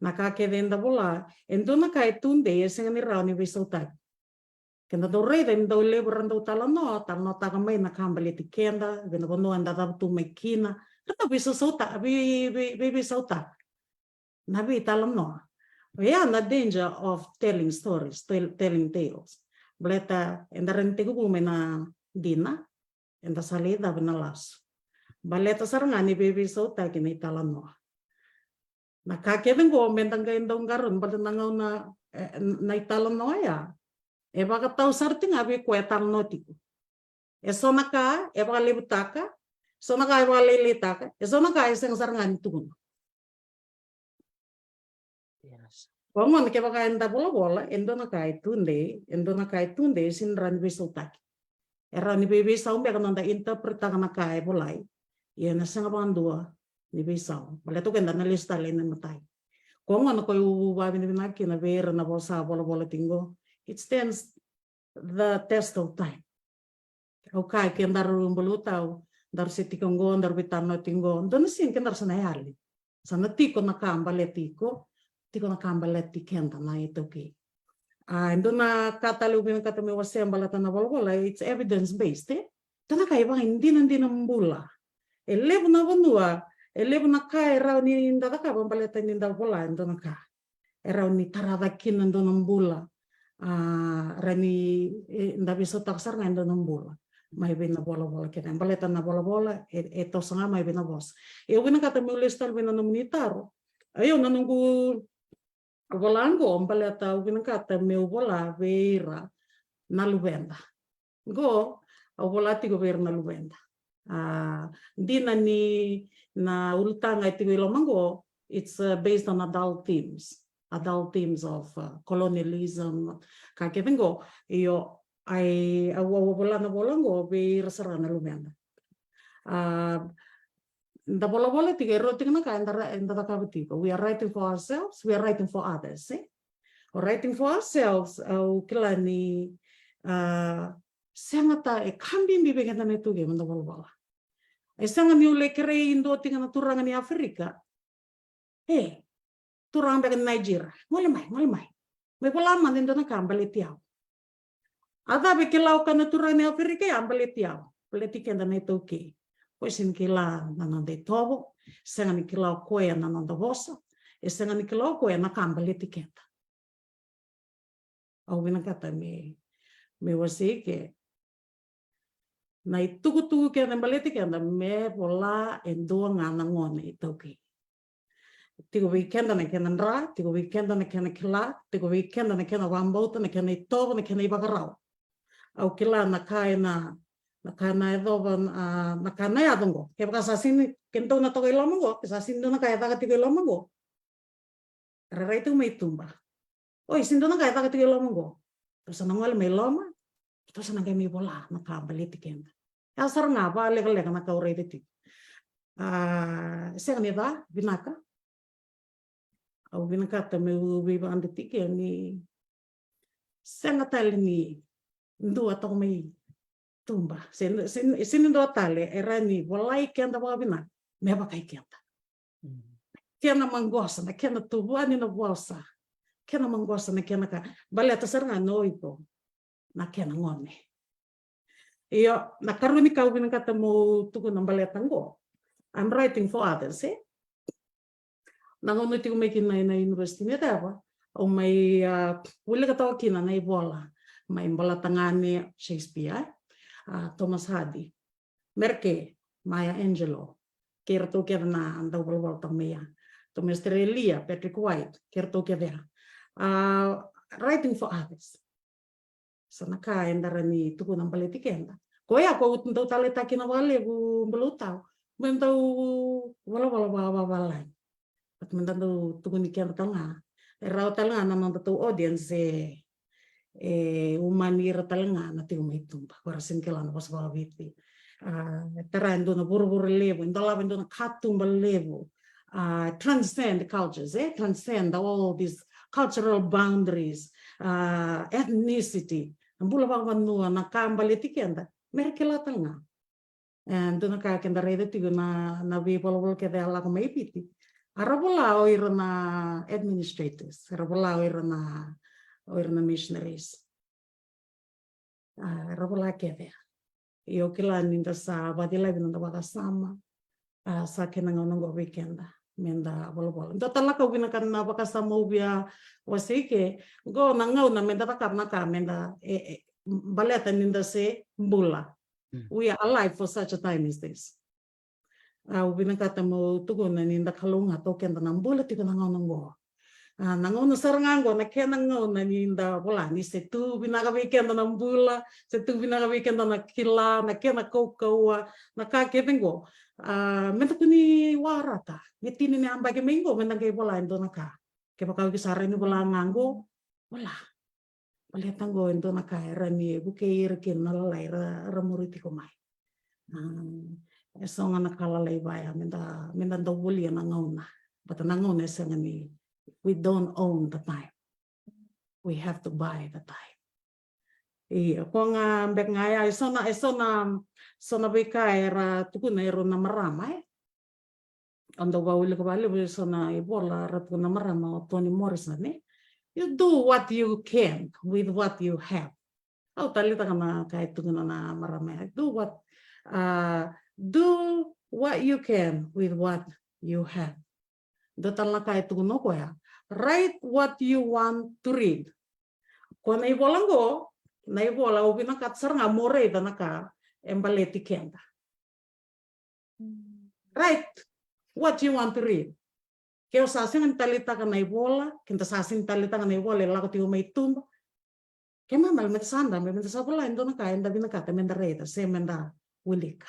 C: nakake the nda bola endo nakai tunde esengani rauni bisauta kenda do rei den do lebran do talano ta kamay nakambali tikenda bena bono anda tu mekina ta bisauta bisauta nabi talano. We are in the danger of telling stories, telling tales. Baleta, and the rentego bumena dina, and the salida benalas. Baleta sarangani baby so taking it alano. Nakakevin go mentanga in dongaron, but na italanoya. Eva katau sarting abi kwetal notico. Esonaka, eva libutaka, sonaka eva lilitaka, esonaka isang sarangani tugun. Pamon ke baka enda bola endo na kai tunde sin ran bisutaki. Era ni bebe saum be kananda interpreta kana kai bolai. Ia na sanga bandua ni besau. Bale to kenda na lista le na matai. Kung ano ko babi ni binaki na vera na bosa bola tinggo. It stands the test of time. Okay, kaya daru bulutaw, daru si tikonggo, daru bitano tinggo. Doon sin kaya daru sanayali. Sana tiko na kambale tiko na kambale tikenta na ito ki. Ando na katalubin katami wasem balata na bola, it's evidence based. Tana kaya bang hindi nambula. Elevo na vanua, elevo na kaya raw ni indada ka balata ni inda bola ando na ka. Raw ni taradakin ando nambula. Rani inda bisa taksar nga ando nambula. May bin na bola kita. Baleta na bola ito sa nga may bin na boss. Eu bin katami ulistal bin na nominitaro. Ayun nanunggu Volango, baleta ubinakata meu bola vera na luvenda. Go, volati go vera na luvenda. Dina ni na ultanga itigo ilomango, it's based on adult themes of colonialism. Kaketengo, yo ay awawabola na bolango vera sarana luvenda. The bola tiga roting na ka enda kabutiko. We are writing for ourselves. We are writing for others. Or writing for ourselves. Kila ni sangata kambing bibigyan na ito game the bola. Sanga ni ule kere indo tinga na turangan ni Afrika. Turang bagan Nigeria. Malamay. May bola man indo na kambali tiyaw. Ada bekilaw ka na turang ni Afrika ambali tiyaw. Politikan na ito okay. Pois in kila nanonde tobo, senga ni kila koe nanonda vosa, e senga ni kila koe na kambali tikenta. Au bina kata me wasi ke na itugu ke nambali tikenta me bola endo ngana ngone itoki. Tigo weekend na kena ndra, tigo weekend na kena kila, tigo weekend na kena wambauta, na kena itobo, na kena ibagarau. Au kila na kae na nakana nakana adongo ke baka sasin kento na to ilomango sasin do na kaya ta tigo ilomango rara itu may tumba oi sindo na kaya ta tigo ilomango terus nangol may loma terus nang kay may bola nakabali tikenda asar nga ba legal na kaure ti sen ni da binaka au binaka ta me ubi ba ande tikeni sen atal ni ndo ato may tumba sin do tale era ni volai kenda babina me ba kai kenda kena mangosa na kena tubuani na bolsa kena mangosa na kena ka baleta serna noito na kena ngone iyo na karuni ka ubin kata mo tuku na baleta ngo I'm writing for others nangono ti ko may kinay na university ni tapa o may wala ka tawa kina na ibola may balatangani Shakespeare Thomas Hardy, Merke, Maya Angelou, kerto kerna anda wal tamia, Thomas Elia, Patrick White, kerto kerna, writing for others. Sana ka endarani tuku nang politikenda. Koya ko utndo taleta kinawale bu belutau, mentau wala. At mentau tuku ni kerna tanga. Erau tanga namang tu audience umanira talanga na tiyo may tumba warasin kilana pas bawiti terando na buru levo indala na katumba levo transcend cultures transcend all these cultural boundaries ethnicity ambula ba manua na kambali tikenda merkela talanga and do na ka kenda rede tigo na bi polol ke dela ko may piti arabola oir na administrators arabola oir na missionaries. Rabola kede. Yo kila ninda sa badila binanda baka sama. Sa kenanga nongo weekenda. Menda bolo. Ndo talaka binakan na baka sama ubia wasike. Go nangau na menda karna ka menda baleta ninda se mbula. We are alive for such a time as this. Ubinakata mo tugon na ninda kalunga tokenda na mbula tigo nangau nongo. Nangono sarangango na kena ngona ninda bola ni setu binaga weekend na mbula setu binaga weekend na kila na kena kokawa na ka ketengo menta kuni warata nitini ni ambage mengo menta ke bola ndo na ka ke baka ki sare ni bola ngango bola bola tango ndo na ka era ni buke irkin na lai ra muriti ko mai esonga na kala lai baya menta ndo buli na ngona bata ngona senga ni we don't own the time. We have to buy the time. Iya, kung mbek ngaya sona bika era tukuna ero na marama Ando wawili kabali sona ibola ratu na marama Toni Morrison You do what you can with what you have. Oh, talita kana kahit tukuna na marama. Do what you can with what you have. Do tala kahit tukuna ko ya. Write what you want to read. Kung naibola ko, naibola o pinakatsar nga more naka embaleti kenda. Write what you want to read. Kaya sasing ang talita ka naibola, kinta sasing talita ka naibola, lako tiyo may tumba. Kaya mamal metasanda, may metasapala, endo na kaya, enda binakata, menda reda, se menda wilika.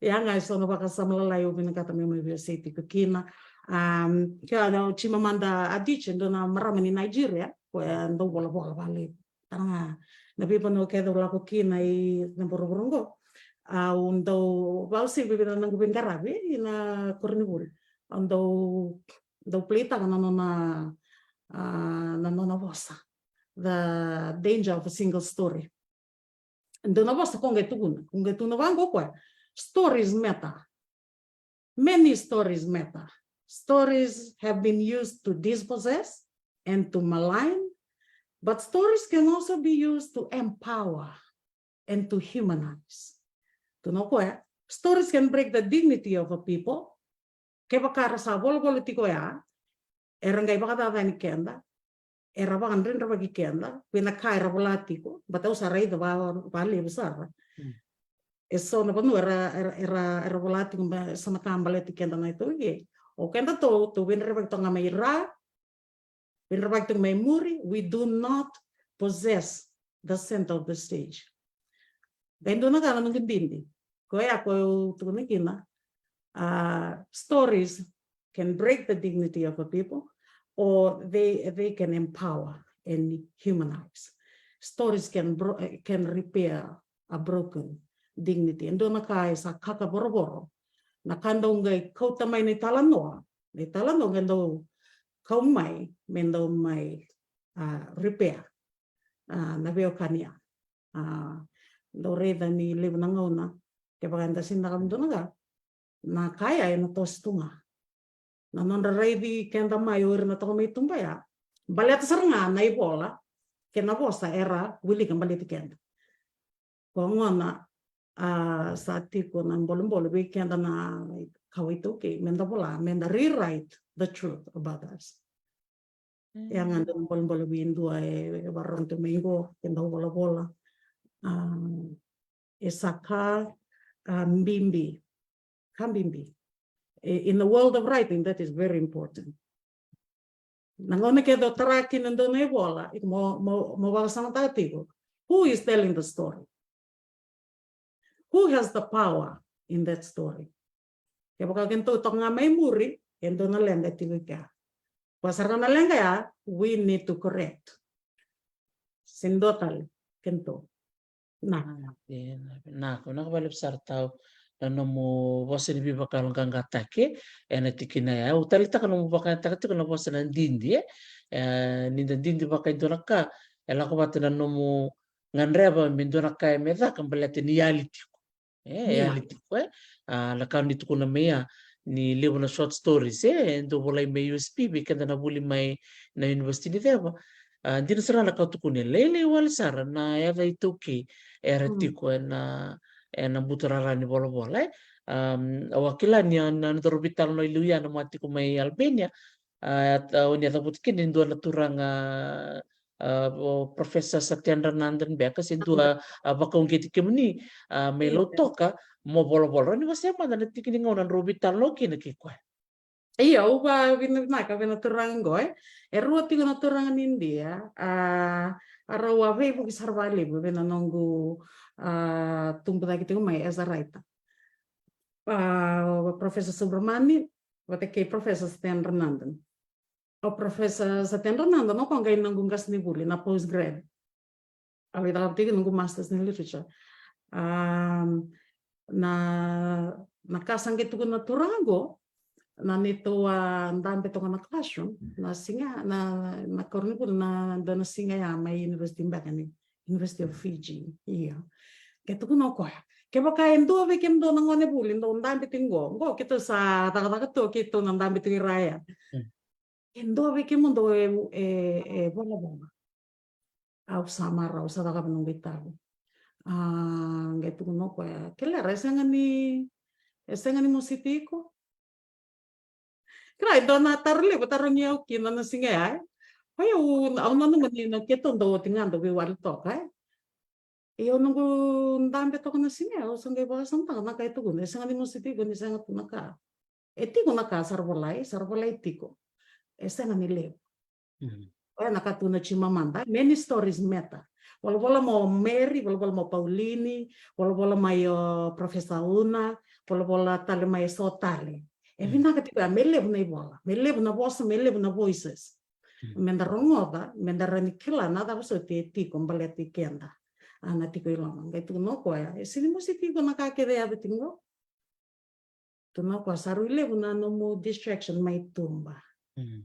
C: Yang so no baka sa malalayo binakata may university ko kina kaya no chimamanda adiche ndo na marami ni Nigeria kaya ndo bola bali tanga napipano kaya wala ko kina na boroborongo ndo bausi bibina nang gubin karabi ina kornibul ndo plita kana na vosa the danger of a single story ndo na vosa konga tuguna bango kwa Stories matter. Many stories matter. Stories have been used to dispossess and to malign, but stories can also be used to empower and to humanize. Stories can break the dignity of a people. Kaya bakara sa bolo tiko ya, erangay baka tatani kenda, era baka rin rabagi kenda, pinakay rabolatiko, bataw sa ray da bali besar. Eso na panu era volati sama kambale tikenda na itu ye. O kenda to winre to ngamay ra, winre to may muri, we do not possess the center of the stage. Bendo na kana ng dindi. Kaya ako tunikina stories can break the dignity of a people or they can empower and humanize. Stories can repair a broken dignity. Ando na kaya sa kakaboroboro. Nakandong gay kau tamay ni talano. Ni talano gando kau may mendo may repair. Nabeo kanya. Loreda ni live na ngona. Kaya paganda sinakam doon na kaya na tos tunga. Nanonda ready kenda mayor na to may tumbaya. Balet saranga na ibola. Kenabosa era willing ang balit kenda. Kung na sa tiko ng bolong-bolo, we can't na kawituki, menda rewrite the truth about us. Yang ando ng bolong-bolo windu ay barong tumingo, kenda bola-bola. Isaka mbimbi, kambimbi. In the world of writing, that is very important. Nangone kedo tarakin ando na bola, mo wakasang tatiko. Who is telling the story? Who has the power in that story? Kaya baka ganito itong nga may muri, endo na lenga tiwika. Pasara na lenga ya, we need to correct. Sindotal, kento.
A: Nakabalip sartaw na mo wasa ni bibakal kang katake, ena tikina ya. Utalita ka na mo baka takati ko na wasa ng dindi ninda dindi baka ito na ka. Ela ko bata na mo nganreba mindo na ka meda kambalete ni reality ko. Reality ko lakang dito ko na maya ni lewo na short stories endo walay may USP kada na buli may na university ni deba di na sara nakatuko ni lele wal sara na eva ituki era tiko na butarara ni bola wakilan yan na narubital no iluya na mati ko may Albania at unya tapos kin indo na turang Professor Satyendra Nandan Beka sindua bakong kiti kemni may lotoka mo bola-bola ni masema na natikin nga nan rubital no kinakikwa.
C: Iya, uba binaka binaturang goy. Ruoti ko naturangan India. Arawa be bu sarvali bu binanongu tumbuta kiti may azaraita. Professor Subramani, wate kay Professor Satyendra Nandan. O Professor Satyendra Nandan no kung gayon nang gungas ni Buli na postgrad. Awit akapti nung masters ni literature. Na nakasanggit ko na turango nito ndambe tonga na classroom na singa na korni pun na dana singa ya mai university mbakani University of Fiji iya ketu kuno ko ke baka endo ve kem do ngone bulin do ndambe tingo ngo ketu sa taka to ketu ndambe tingi raya endo ve kem do bola bola au samara au sa taka penung bitabu ngetu kuno ko ya kela esengani musitiko Kira dona tarle batarong yaw kina na singa ay. Ay au na naman ni keto do tingan do wal to kay. Iyo nunggu ndambe to na singa o sangay ba samtang na kay to gun esang ni musiti gun esang to naka. Etiko naka sarbolay tiko. Esang ni le. Ay nakatuna chimamanda many stories meta. Wala mo Mary, wala mo Paulini, wala mayo Professor Una, wala tale mayo Sotale. Evina katiba melebu na voz, melebu na voices. Mendarongoda, mendarani kila nada vaso ti kombaleti kenda. Ana tiko ilama, ngai tu no koya. Sini musiti ko nakakere ave tingo. Tu no ko saru ilebu na no mo distraction mai tumba.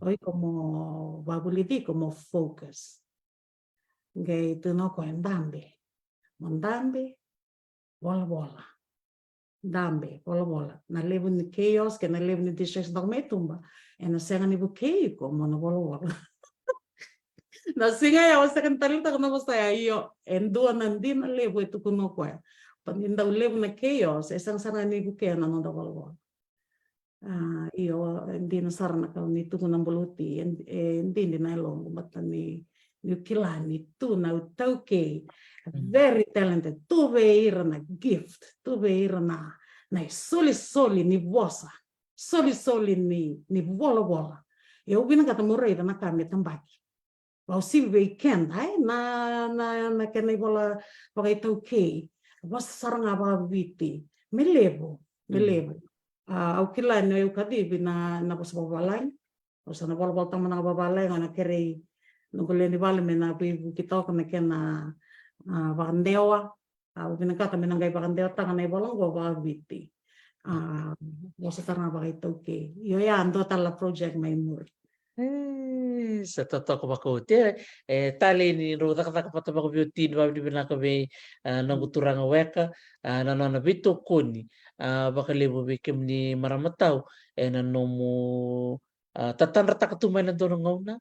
C: Oi como babulidi como focus. Ngai tu no ko ndambe. Mondambe bola. Dambe, bola. Na levo ni chaos, que na levo ni distraction da metumba. E na senga ni bukei ko mo na bola. Na singa ya wasa kan talita kana basta ya iyo. Endo nandi na levo itu kuno kwa. Paninda levo na chaos, esang sana ni bukei na no da bola. Iyo hindi na sarana ka ni tu kuno boluti, hindi na long basta ni kilani tu na utauke. Very talented. Tu veira na gift. Tu veira na soli ni vosa. Soli ni bola. Eu vim kata murai na kami tambaki. Wau si weekend ai na kena bola pakai tauke. Basta sarang aba viti. Melevo. Au kilani eu kadibi na bos babalai. Osa na bola tama na babalai na kerei nunguleni vale mena bibu kita kana kena bakandewa au binakata menanggai bakandewa tangan ai bolong go ba viti wasa tarna ba ito ke yo ya ando tala project mai mur
A: Sa totoo ko te tali ni ro taka pata ba ko beauty ba di bina ka be nanguturanga weka nanona bito koni baka lebo be kem ni maramatau nanomo tatanra takatumay na dono ngauna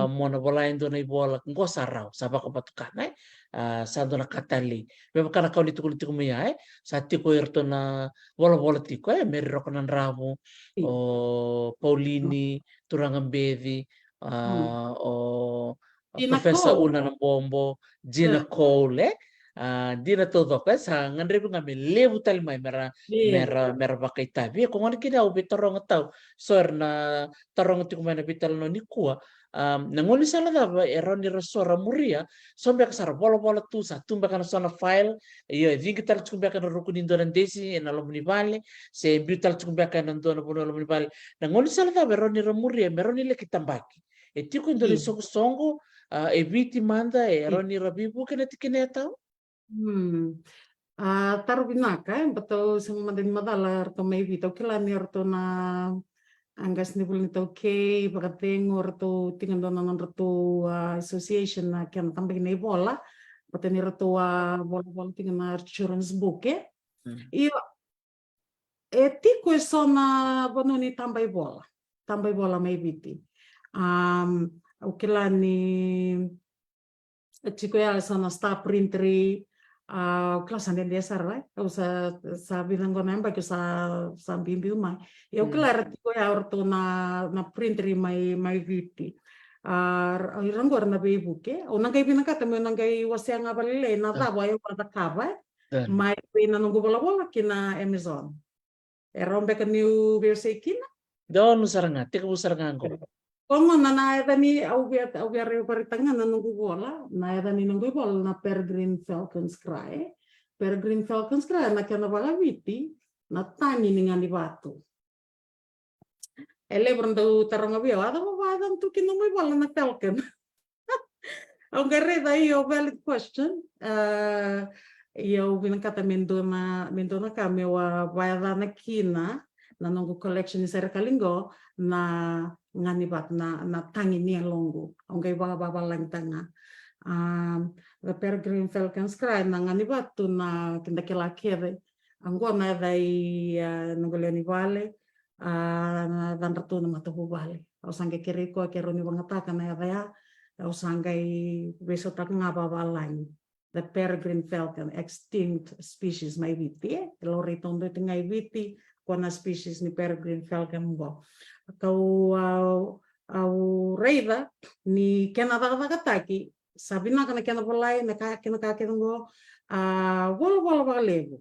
A: mona bola indo na ibola ngosa raw sabak ko patukan sa do nakatali beba kana kauli tukul tukum ya sa tiko erto na bola tiko meri rokonan ramo o Paulini turangan bevi o Professor Una ng Bombo Gina Cole Dina todo ka sa ngandre nga me lebu tal mai mera bakay tabi kung ano kina ubi tarong taw sor na tarong ti kumana bital no ni kuwa nangoli sala da eron ni resora muria sombe ka sar bola tu sa tumba kana sona file iyo vingi tal tumba kana rukunin donan desi na lomni vale se bital tumba kana donan bono lomni vale nangoli sala da eron ni muria meron ni le kitambaki e tiko indole songo e viti manda eron ni rabibu kana tikine taw
C: taruh binaka betul semua dari madala arto may vito kilani arto na anggas ni bulin to kay pagkating arto tingnan do nanon arto association na kyan tambay na bola pati ni arto bola tingnan na insurance book iyo etiko eso na bono ni tambay bola may viti kilani chiko ya sana staff printeri kelas ande dasar right sa bilang ko namba ko sa bimbi umay eu claro tiko ya orto na printeri may viti irang gor na bebuke unang kay binakata mo nang kay wasya nga balile na tabo ayo para kaba may pinanunggo bola kina Amazon rombe ka new verse kina
A: don saranga tiko saranga ko
C: Como na ni au biar paritanga na nunggu bola na ni nunggu bola na Peregrine Falcons Cry na kana bala viti na tani ningan di batu ele brando taranga bio ada badan tu kinunggu bola na Falcon au garreda io valid question io binakata mendona kami wa baada na kina na nongo collection ni serkalingo na ngani bat na tangi ni longo ongai baba lang tanga the peregrine falcons cry na ngani bat tu na kinda kila kere anggo na dai nongo ni vale dan ratu na matabu vale au sange kere ko kero ni bangataka na ya au sangai beso tak ngaba balang the peregrine falcon extinct species may viti lo ritondo tingai viti kona species ni peregrine falcon go kau au reida ni kena daga taki sabina kana kena bolai na kena go vola lego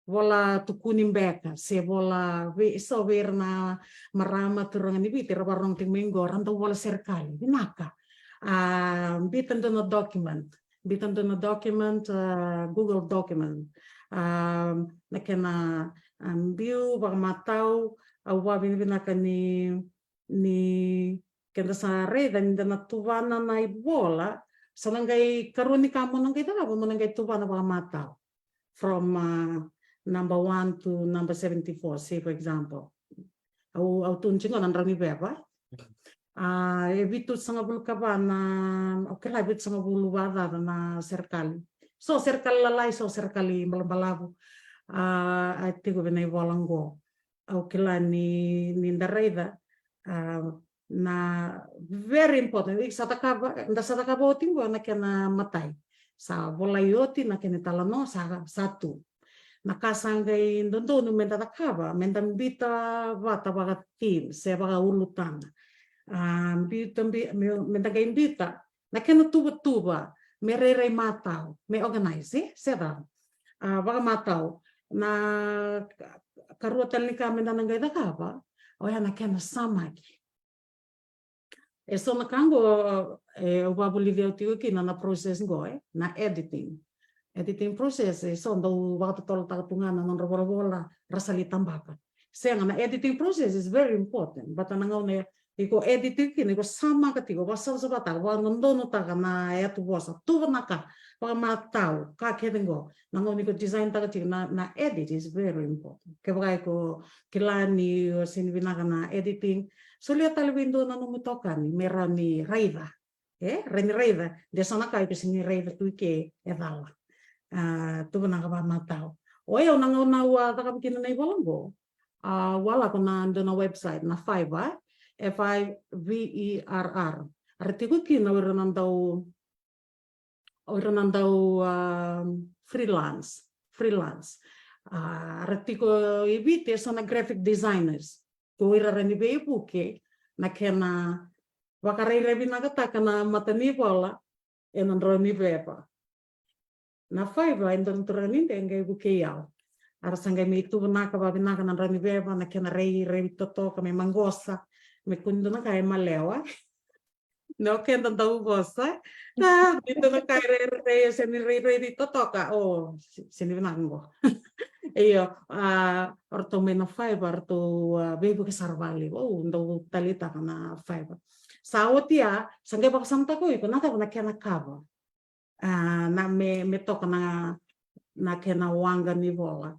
C: vola tukunim beka se vola so verna marama turang ni viti rabarong ting minggo rando vola serkali binaka bitan do document Google document na kena view bagamatau au binaka ni kenda sare dan na tuvana na ibola sanangai karuni kamu nangai tara monangai tuvana bagamatau from number 1 to number 74 say for example au tunjingo nan rami beba evitu sanga bulu kabana oke lah bit sanga bulu bada na serkali so serkali lalai so serkali malabalabu ati go benai volango oke lah ni ndareda na very important satakaba otingo na kena matai sa volayoti na kena talano sa satu nakasangai ndondo menta takaba menta bita vata baga tim se baga ulutana menta gaimbita na kena tuba merere matau me organize seda baga matau na karuatan lika menta nangai takaba oya na kena samaki eso na kango o babu liveu tio ki na process go na editing process so ndo waktu tol tagtungan non robola rasali tambaka senga na editing process is very important but nangau ne iko editing ki ko sama katiko basa sabata wa ndono taga na ya tu bosa tu naka pa matau ka kedengo nangau ni ko design taga na edit is very important ke bagai ko kilani sini binaka na editing so lihat talwindo na numutokan merani raida reni raida de sana kai ko sini raida tu ke edala tu na ka matau oyo na wa taka bikin na ibolongo wala ko na ando na website na Fiverr FIVERR artigo ki na oranandau freelance artigo ibite sana graphic designers ko irarani be buke na kena wakarai rebina kata kana matani bola enandroni bepa na Fiverr endon turani engai buke yao arasanga me tu naka babina kana rani beba na kena rei toto kame mangosa me kundo na kai malewa no kenda tau gosa na dito na kai rei seni rei di toto ka seni binango iyo orto me na Fiverr to bebu ke sarvali ndo talita kana Fiverr saotia sanga ba santa ko iko nata na kena kava na me toka na kena wanga ni vola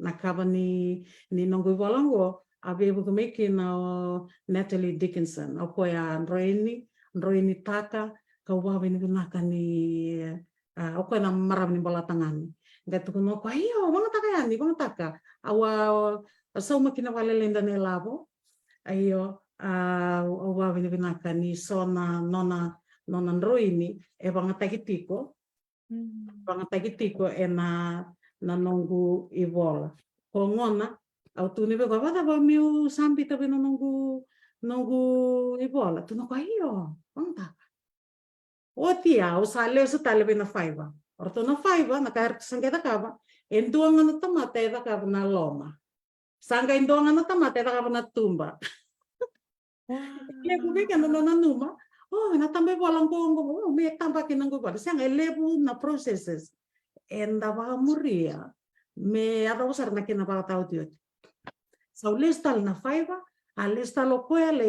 C: na kava ni nongo volango abe bu meki na Natalie Dickinson o ko ya Androini taka ka wa ni naka ni o ko na maram ni bola tangan gato no ko ayo bang taka ya ni bang taka awa so makina wale lenda ne labo ayo wa ni naka ni sona nona Androini e bang takitiko na nongo ivola ko ngona au tu ni be ko ba miu sambi tabe nongo ivola tu no ko iyo panta o tia o sale so tale be na Fiverr orto na Fiverr na kar sangeta kaba enduanga na tamate da kaba na loma sanga enduanga na tamate da kaba na tumba lebu be kana na numa na tambe bolang ko me tamba kinango ko sanga lebu na processes enda ba muria me ada usar na kina ba tau tiot so listal na Fiverr listal lo ko le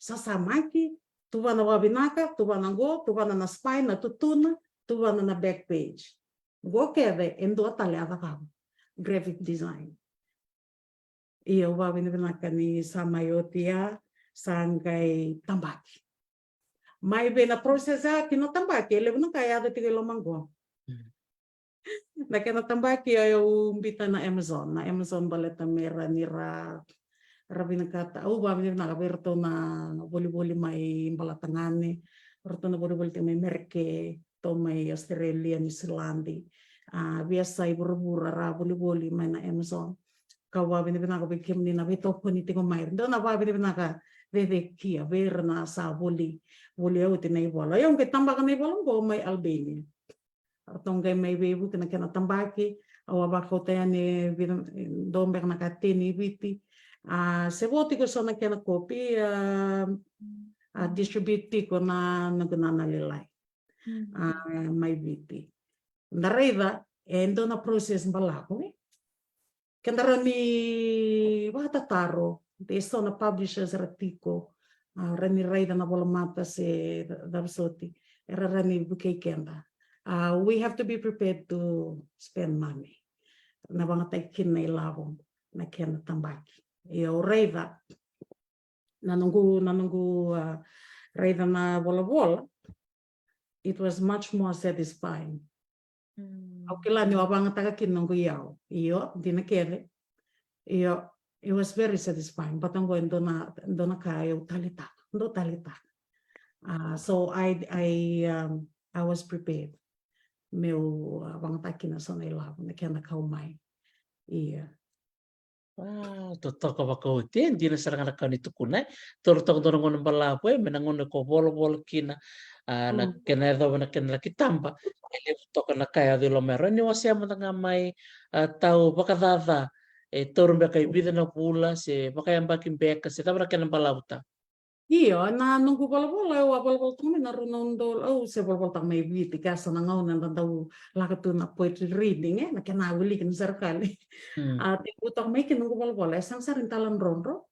C: sasamaki tuba na wabinaka tuba na go tuba na spine na tutuna tuba na back page go keve endo tale ada ka graphic design Iyo wa binibinakani sama yotia sangkai tambaki. Mai bena prosesa kino tambaki ele bina kaya ada tiga lomanggo. Na kena tambaki ayo umbita na Amazon baleta mera nira rabina kata au ba binibina kaberto na boli mai balatangane berto na boli mai merke to mai Australia New Zealandi. Biasa ibu ra boli mai na Amazon. Kawa binibina ka bikim ni na bito ko ni tingo mai do na ba binibina ka veve kia ver na sa boli au tinai bola yung ke tamba ka nei bola go mai Albania atong kay mai bebu kena tambaki awa ba ko tayane dombe na katini biti seboti ko sana kena kopi distributi ko na nagana lilai mai biti ndareva endo na proses balako Kendarani wata taro, testo na publishers ratiko, rani raida na bola mata se dabsoti, era rani bukai kenda. We have to be prepared to spend money. Na banga taikin na ilawong na kenda tambaki. Iyo raida, nanunggu raida na bola, it was much more satisfying. Kila ni wabanga taga kinongo yao. Iyo, dina kere. Iyo, it was very satisfying. But I'm going dona kayo talita. Do talita. So I was prepared. Meu wabanga takina sa nailab. Nakena kaumay. Iya.
A: Totoo ka bakauti, hindi na sarang nakani tukunay. Tortong doon ng balapoy, menangon ko bol kina. Na kenado na kenala kitamba. Ele toka na kaya de lo mero ni wasi amo nga mai tau bakadada torun ba kay bida na pula se bakayang bakin beka se tabra kenan balauta.
C: Iya, na nunggu bola-bola, bola-bola tu na runondol, se bola-bola tak may biti kasa na ngaw na tau lakatu na poetry reading na kenawili kin sarkali. Tiputak may kinunggu bola-bola, sang sarin talan ronro.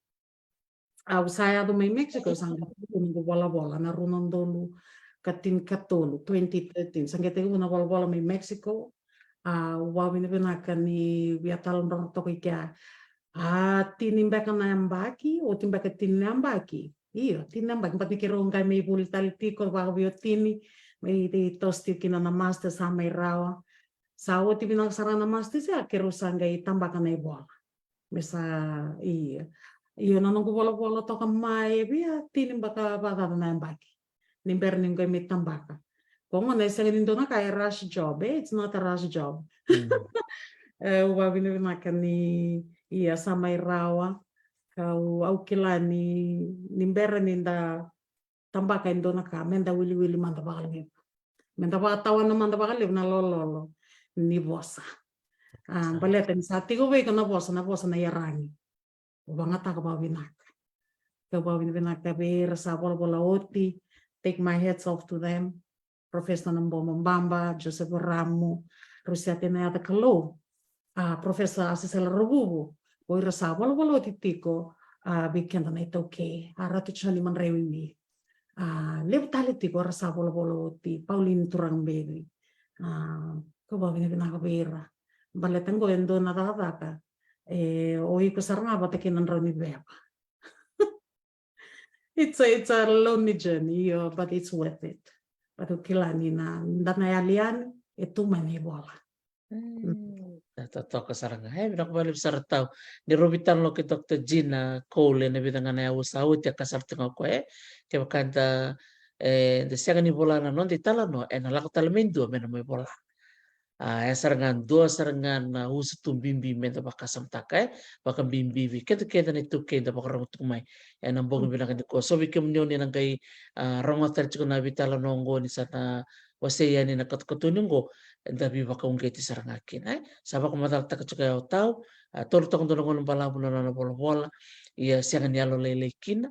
C: Saya do may Mexico sang nunggu bola-bola na runondolu katin katolo 2013 sangete una bola may Mexico wawin binakan ni biatalon dong to kaya tinimbakan na ambaki o timbakan tinambaki iyo tinambaki pati kirong kay may bultalti ko bago biotini may tosti kina na master sa may rawa sa o tibinang sarana master siya kirosang gay tambakan na bola mesa iyo nanong bola to kamay biya tinimbaka baka na ambaki nimber ning may tambaka. Kung ano sa ganito na kaya rush job, it's not a rush job. Wabin na ni iya sa may rawa, kau au kilani nimber ninda tambaka indo na ka, menda wili manda bakal menda tawan na manda bakal na lolo ni bosa. Baleta ni sa tigo bay na bosa na yarangi. Ubang ata ka babinaka. Ka babinaka ber sa bola oti. Take my hats off to them. Professor Nambo Mbamba, Joseph Ramo, Rusia Tenayata Kalo, Professor Asisela Rububu, Oira Sabolo Titico, Weekend na ito okay. Ratu Chani Manrewimi. Lebtalitico Rasabolo ti Pauline Turang Baby. Kabawin binakabira. Baletan ko endo na tataka. Oy ko sarang batakin ng Roni Beba. It's a lonely journey, but it's worth it. But kilani na danayalian itu manibola.
A: Totoo ka sarang ay binakabalik sa rataw. Ni Robitan lo ki Dr. Gina Cole na bidang na usawit ya kasarting ako kaya kanta siya ni bola na non di tala no nalako talmendo men may bola. Sarangan dua sarangan usa tumbimbi menta bakasam takai baka bimbi ketu keda ni tuke da baka rong tumai nang bong binang ko so bikem ni nang kay rongotar chiko na bitala nongo ni sana waseya ni nakatkutunungo dabi baka ungketi sarangakin sabak matal tak chiko tau tortong donongon balabu na bola iya siang ni alo lelekin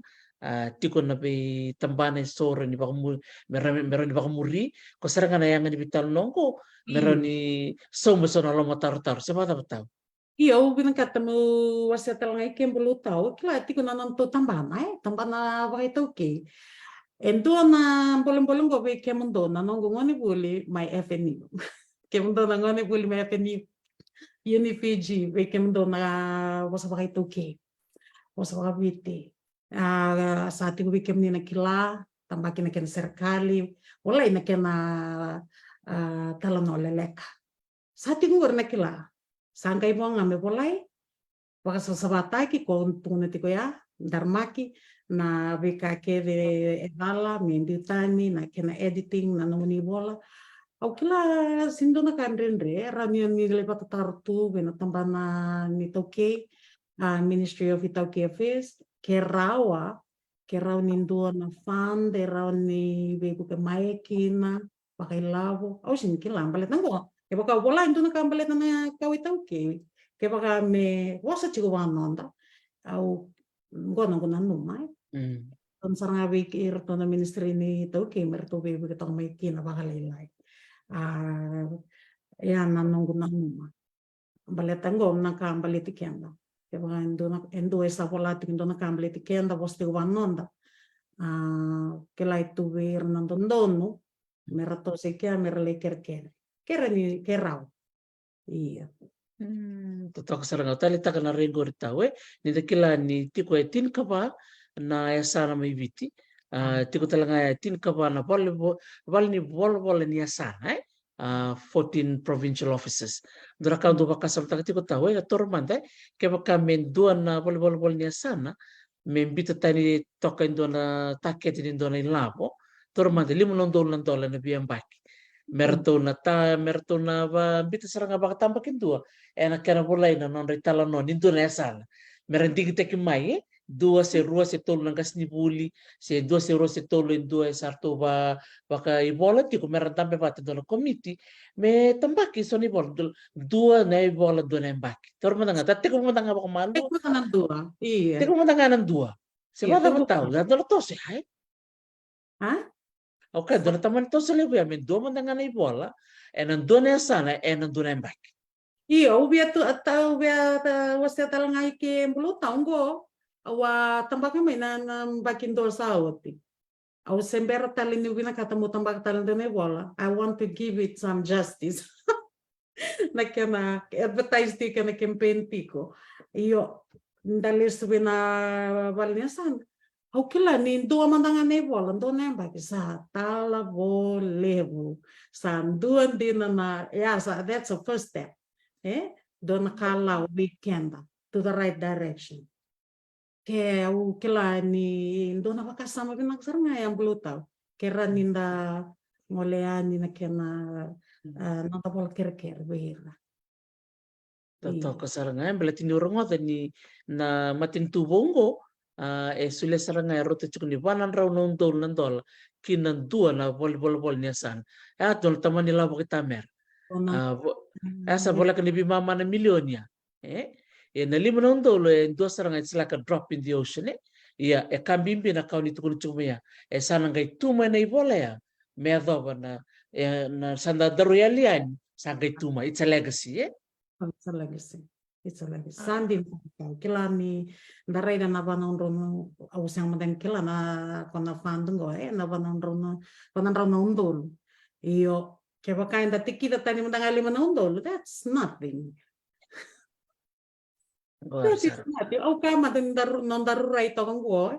A: tiko na be tambane sore ni baka meron ni baka muri ko sarangan yang ni bitala nongo meron ni somo na lo matar-tar sa mata bataw.
C: Iya, binang kata mo wasa talang ikem bulu tau, kila tiko na nanto tambana bakay toke. Endo na bolong ko be kemundo na nonggo ngoni buli may FNU. Kemundo na ngoni buli may FNU. Unifiji, wekem do na wasa pakai tuke, wasa pakai biti. Saat itu wekem ni nakila, tambakin naken serkali, mulai naken talon oleh leka. Saat itu gue nakila, sangkai mo ngame mulai, pakai sasabataki kontung natiko ya, darmaki, na BKK de evala, mendutani, na kena editing, na nomoni bola. Au kila sindo na kandrendre ramion ni lepat tartu bena tambana ni toke Ministry of Itauke Affairs ke rawa nindo na fan de raw ni bebu ke maekina pakai lavo au sin kila ambalet nango ke baka bola indo na kambalet na kau Itauke ke baka me wasa chigo wanonda au ngono ngona numai ton saranga wikir ton ministry ni Itauke merto bebu ke tong maekina baka lelai ya nanong gunang baleta ngom na kambaleti kenda ya baka endo esa volati endo na kambaleti kenda poste wanonda ke lai tu wir nandon dono merato se kia merle kerker kera ni kerau iya
A: Totok sarang tali taka na rengo ritawe ni dakila ni tiko tin kapa na yasana mai viti tiko talanga tin kapa na bol ni bol ni yasana 14 provincial offices dora ka do bakasam taka tiko tawe ya tormanda ke baka men duan na bol ni yasana membita tani toka indona taket ni indona ilabo tormanda $5 na biang baki mertona ba bita saranga baka tambakin dua ena kena bolai na non ritala non indona yasana merendigi teki mai dua se rua se tolu nang kasni buli se dua se rua se tolu in dua sarto ba baka ibola tiko merentampe bate dona komiti me tambaki so ni bol dua na ibola dua na mbaki tormanda ngata tiko manda ngaba malu
C: teko tanan dua iya
A: tiko manda nganan dua sebab apa tahu dan dona tose hai okay dona taman tose lebu ya men dua manda ngana ibola enan dona yasana enan dona mbaki
C: iya ubia tu atau ubia wasta talangai ke 10 tahun go wa tambaknya mainan bakin dosa oti. Au sembera talin ni wina kata mo tambak talin dene bola. I want to give it some justice. Nakena advertise ti kana campaign tiko. Iyo ndalis wina balnya san. Au kila ni dua mandangan ne bola ndo nembak sa tala bolebu. San duan dinana ya sa that's the first step. Don kala weekend to the right direction. Ke au kila ni ndona bakasama binak saranga yang belum tahu kera ninda ngoleani na kena nota pol ker beira
A: Toto kasaranga belati ni orongo ni na matin tubongo sule saranga rote chukni wanan raw nondol kinan dua na bol ni asan tol tamani labo kita mer asa bola kan lebih mama na milionia na lima nondolo dua saranga it's like a drop in the ocean ya kambimbi na kauni tukul chumia sana ngai tuma na ibola ya me adoba na sanda daroyalian sangai tuma it's a legacy
C: it's a legacy sandi kilani darai na banang rono au sang madan kilana kona fandung go na banang rono undol iyo ke bakain da tikita tani mandangali manondol that's nothing. Au kama non darurai to kan go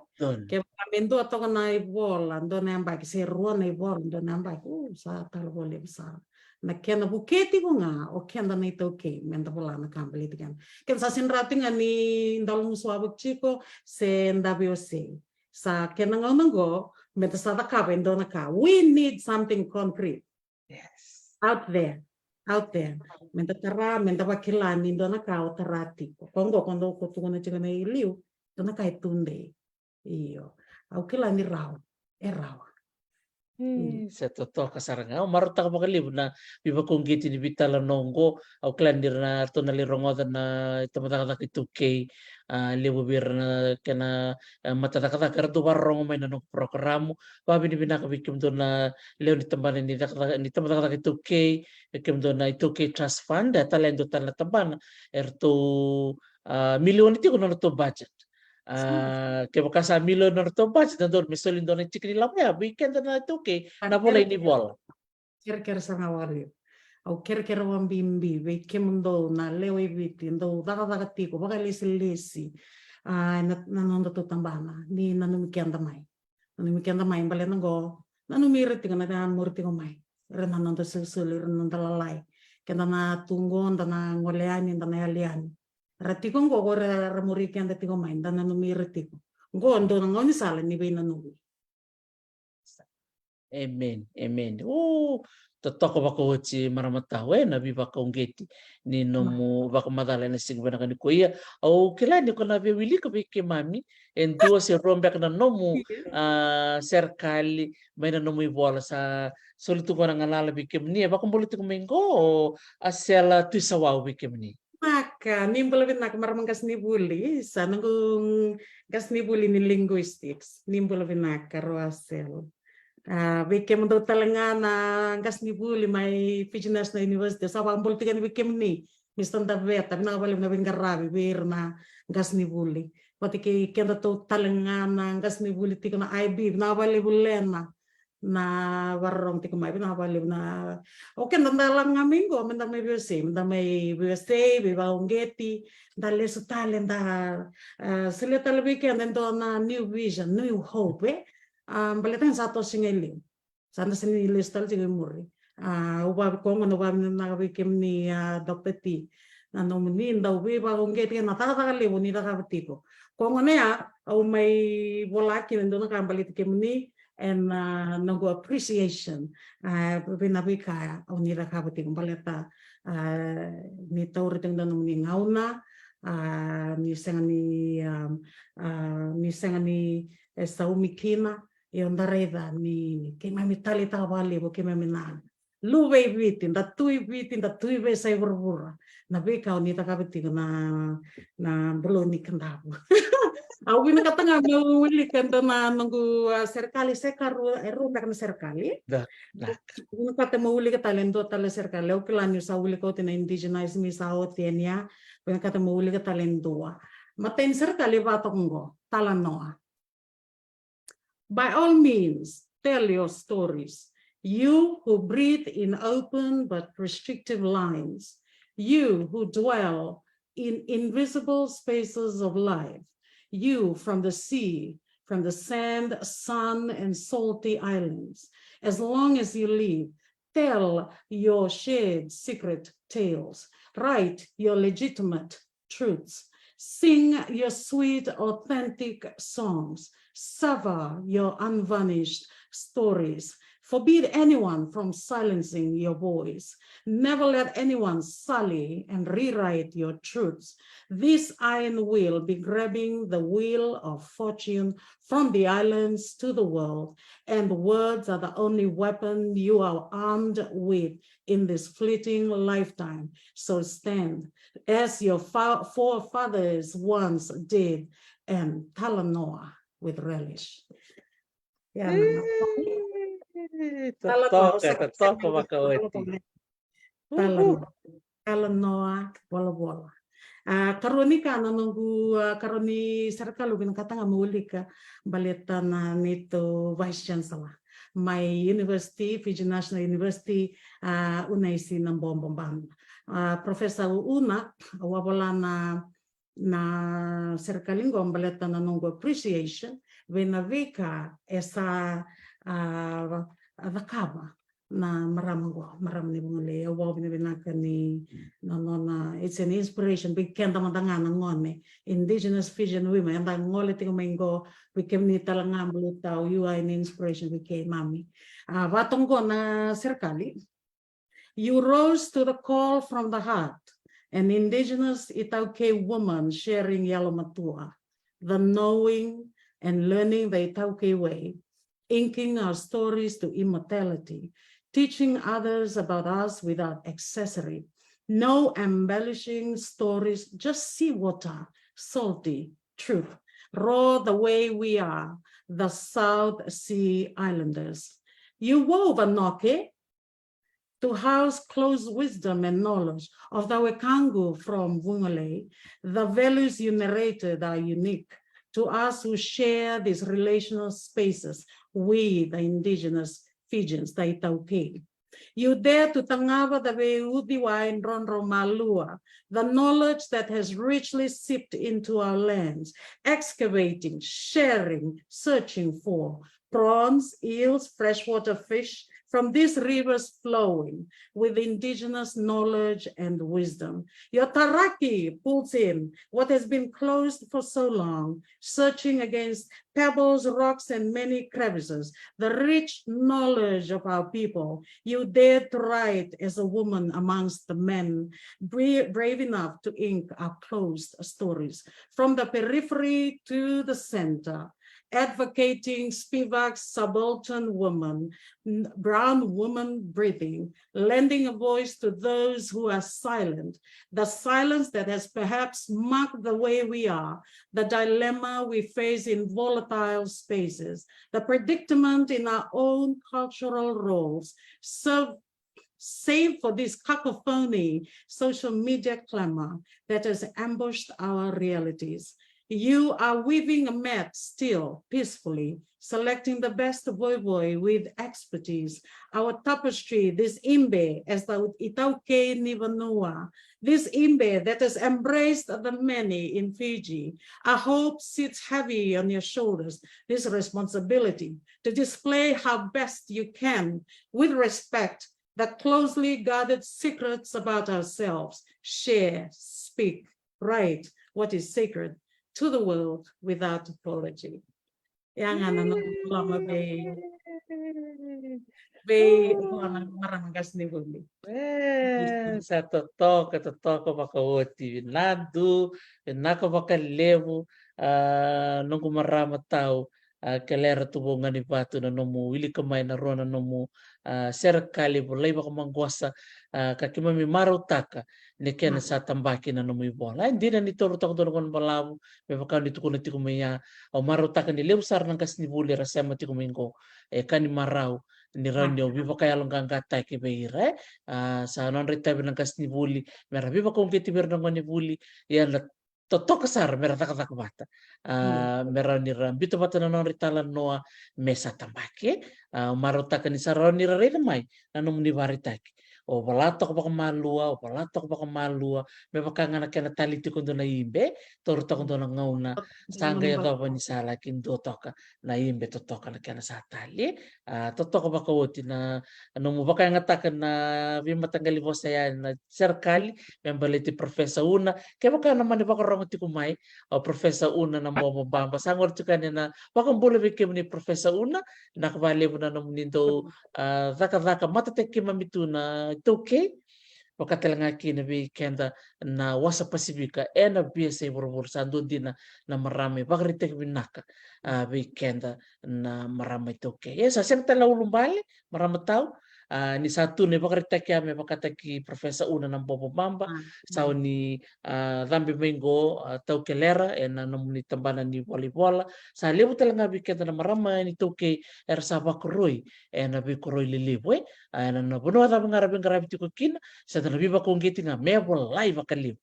C: ke kamendo to kan nai bola ndo namba ki se ruo nai bola ndo namba sa tal bole bisa na kena buketi ko nga o kenda nai to ke menda bola na kambali tikan ken sa sin rating ani ndalung swabuk chiko se ndabio se sa kena ngongo meta sa ta ka ndo na ka we need something concrete out there menta tara menta wakilani dona kau terati kongo kondo kutungona chigana iliu dona kai tunde iyo au kilani raw
A: sa toto kasaranga marota ka bakali na biba kong giti ni bitala nongo au klandir na to na lirongoda na tamataka kituke lebu bir na kena matataka kartu barong may nanong programo babi ni binaka bikim do na leo ni tamban ni tamataka kituke bikim do na ituke trust fund talendo tal na tamban erto milyon iti ko na to budget ke baka milyon na to budget na doon misolin doon ang chikri lang ya weekend na ito na bola ini bola
C: kira-kira sa ngawari au kere wambimbi we kemundo na lewe viti ndo daga tiko baka lesi na nonda tu tambana ni nanumikian damai bale ngo nanumiri tika na dan murti ko mai rena nonda susul rena lalai kena na tunggon na ngoleani na yaliani ratiko ngo gore ramurikian tiko mai dan nanumiri tiko ngo ndo ngoni sala ni be nanu.
A: Amen. Amen. Totoko baka hoci maramatahu na bi baka ungeti ni nomu baka madala na sing bana kaniko ia au kila ni kona be wili ka bike mami en dua se rombe kana nomu serkali maina nomu ibola sa solitu kona ngalala bike mni baka politik mengo asela tuisawau bike mni.
C: Maka nimbul nak maramang kasnibuli sa nanggung kasnibuli ni linguistics nimbul nak karuasel. Bikem do talangana kasnibuli may Fiji National University sa pang politikan bikem ni mistan tabet tapi na balik na bingarabi bir na kasnibuli pati ki kenda to talangana kasnibuli ti na IB na balik bulena na warong ti kumay na balik na okay nandalang ngamingo menda may USA biba ungeti dale su talenta sila talbiken endo na new vision new hope balitan satu singeli sana sini listal juga muri ubah kong ubah na bikim ni Dr. T na nomini ndau bi ba ongge ti na ta kali boni da kabtiko kong ne ya au mai bolaki ndo na kambali tikim ni and nago appreciation binabika au ni da kabtiko baleta ni tauri teng dan nomini ngauna ni sengani saumikina dareda ni que mami talita vale bo que mami na luve vitin da tui be sai burbura na be kau ni takabiti na beloni kendabu au bina katanga mau wili kanta na nunggu serkali sekaru nak na serkali una kata mau wili ka talento tale serkali au kilani sa wili ko tina indigenous mi sa otenia bina kata mau wili ka talento maten serkali batongo talanoa. By all means, tell your stories. You who breathe in open but restrictive lines. You who dwell in invisible spaces of life. You from the sea, from the sand, sun, and salty islands. As long as you live, tell your shared secret tales. Write your legitimate truths. Sing your sweet, authentic songs. Savor your unvarnished stories. Forbid anyone from silencing your voice. Never let anyone sully and rewrite your truths. This iron will be grabbing the wheel of fortune from the islands to the world, and words are the only weapon you are armed with in this fleeting lifetime. So stand as your forefathers once did, and Talanoa with relish.
A: Totoko makawati.
C: Talanoa bola. Karuni ka nunggu karuni serkali bin kata nggak mulika baleta na nito vice chancellor. My university, Fiji National University, unaisi ng bombang. Professor Una wabala na serkaling baleta na nunggu appreciation venavika esa vakaba na maram ni muli awaw binaka ni na it's an inspiration big kenda madangan ngone indigenous Fijian women and ngole tingo mengo became ni talangam lutaw you are an inspiration became mami batonggo na serkali you rose to the call from the heart, an indigenous Itauke woman sharing Yalo Matua, the knowing and learning the Itauke way, inking our stories to immortality, teaching others about us without accessory, no embellishing stories, just seawater, salty, truth, raw the way we are, the South Sea Islanders. You wove a noke to house close wisdom and knowledge of the Wekangu from Wungale. The values you narrated are unique to us who share these relational spaces with the indigenous Fijians, the Itauke. You dare to tangava the Udiwa in Ronro Malua, the knowledge that has richly seeped into our lands, excavating, sharing, searching for prawns, eels, freshwater fish, from these rivers flowing with indigenous knowledge and wisdom. Your Taraki pulls in what has been closed for so long, searching against pebbles, rocks, and many crevices, the rich knowledge of our people. You dared to write as a woman amongst the men, brave enough to ink our closed stories, from the periphery to the center, advocating Spivak's subaltern woman, brown woman breathing, lending a voice to those who are silent, the silence that has perhaps marked the way we are, the dilemma we face in volatile spaces, the predicament in our own cultural roles, save for this cacophony, social media clamor that has ambushed our realities. You are weaving a mat still, peacefully, selecting the best voivoi with expertise. Our tapestry, this imbe, as the Itauke Nivanua, this imbe that has embraced the many in Fiji. Our hope sits heavy on your shoulders, this responsibility to display how best you can, with respect, the closely guarded secrets about ourselves. Share, speak, write what is sacred to the world without apology. Yang ano lama be marangas ni bumi.
A: Sa totoo makauti nadu nako makalevu nungu marama tau kelera tubungan ni batu na nomu wili kamay na rona nomu serikali bulay baka mangwasa kakima mi marutaka ni kena sa tambaki na nomu ibola hindi na nito rutako doon kon balabu may baka dito ko nati kumaya o marutaka ni lew sar nang kasnibuli rasema ti kumingo kani marau ni ranyo biba kaya lang gangata ke beire sa non ritabi ng kasnibuli mera biba kung kitibir ng kanibuli yan toto kasar mera tak bata mera ni rambito bata na non ritalan noa mesa tambake marutaka ni saron ni rare mai nanum ni baritaki o balato ko baka malua me baka ngana kena taliti kundo na imbe torta kundo na ngauna sangga ya doba ni sala kindo toka na imbe totoka na kena satali totoko baka woti na mo baka ngatakan na bima tanggali bosa ya na serikali membaliti profesa una kaya baka naman baka rongo ti kumay o profesa una na mo bamba sangor tukane na baka mbole bikim ni profesa una nakabali mo na nung nindo zaka matateki mamitu na toke wakatelanga kina bi kenda na wasa pasifika ena biasa borobor sando dina na marami bakritek binaka bi kenda na marami toke yes asang tala ulumbali marami tau ni satu ni bakritek ya me bakataki profesa una ng Bobo Bamba sao ni Rambi Mingo tau kelera ena namuni tambanan ni bola sa lebu talanga bi kenda na marami ni toke er sabakroi ena bi koroi liliwe ena na bono ada ngarabi tiko kina sa talabi ba kung getting a mebel live akaliw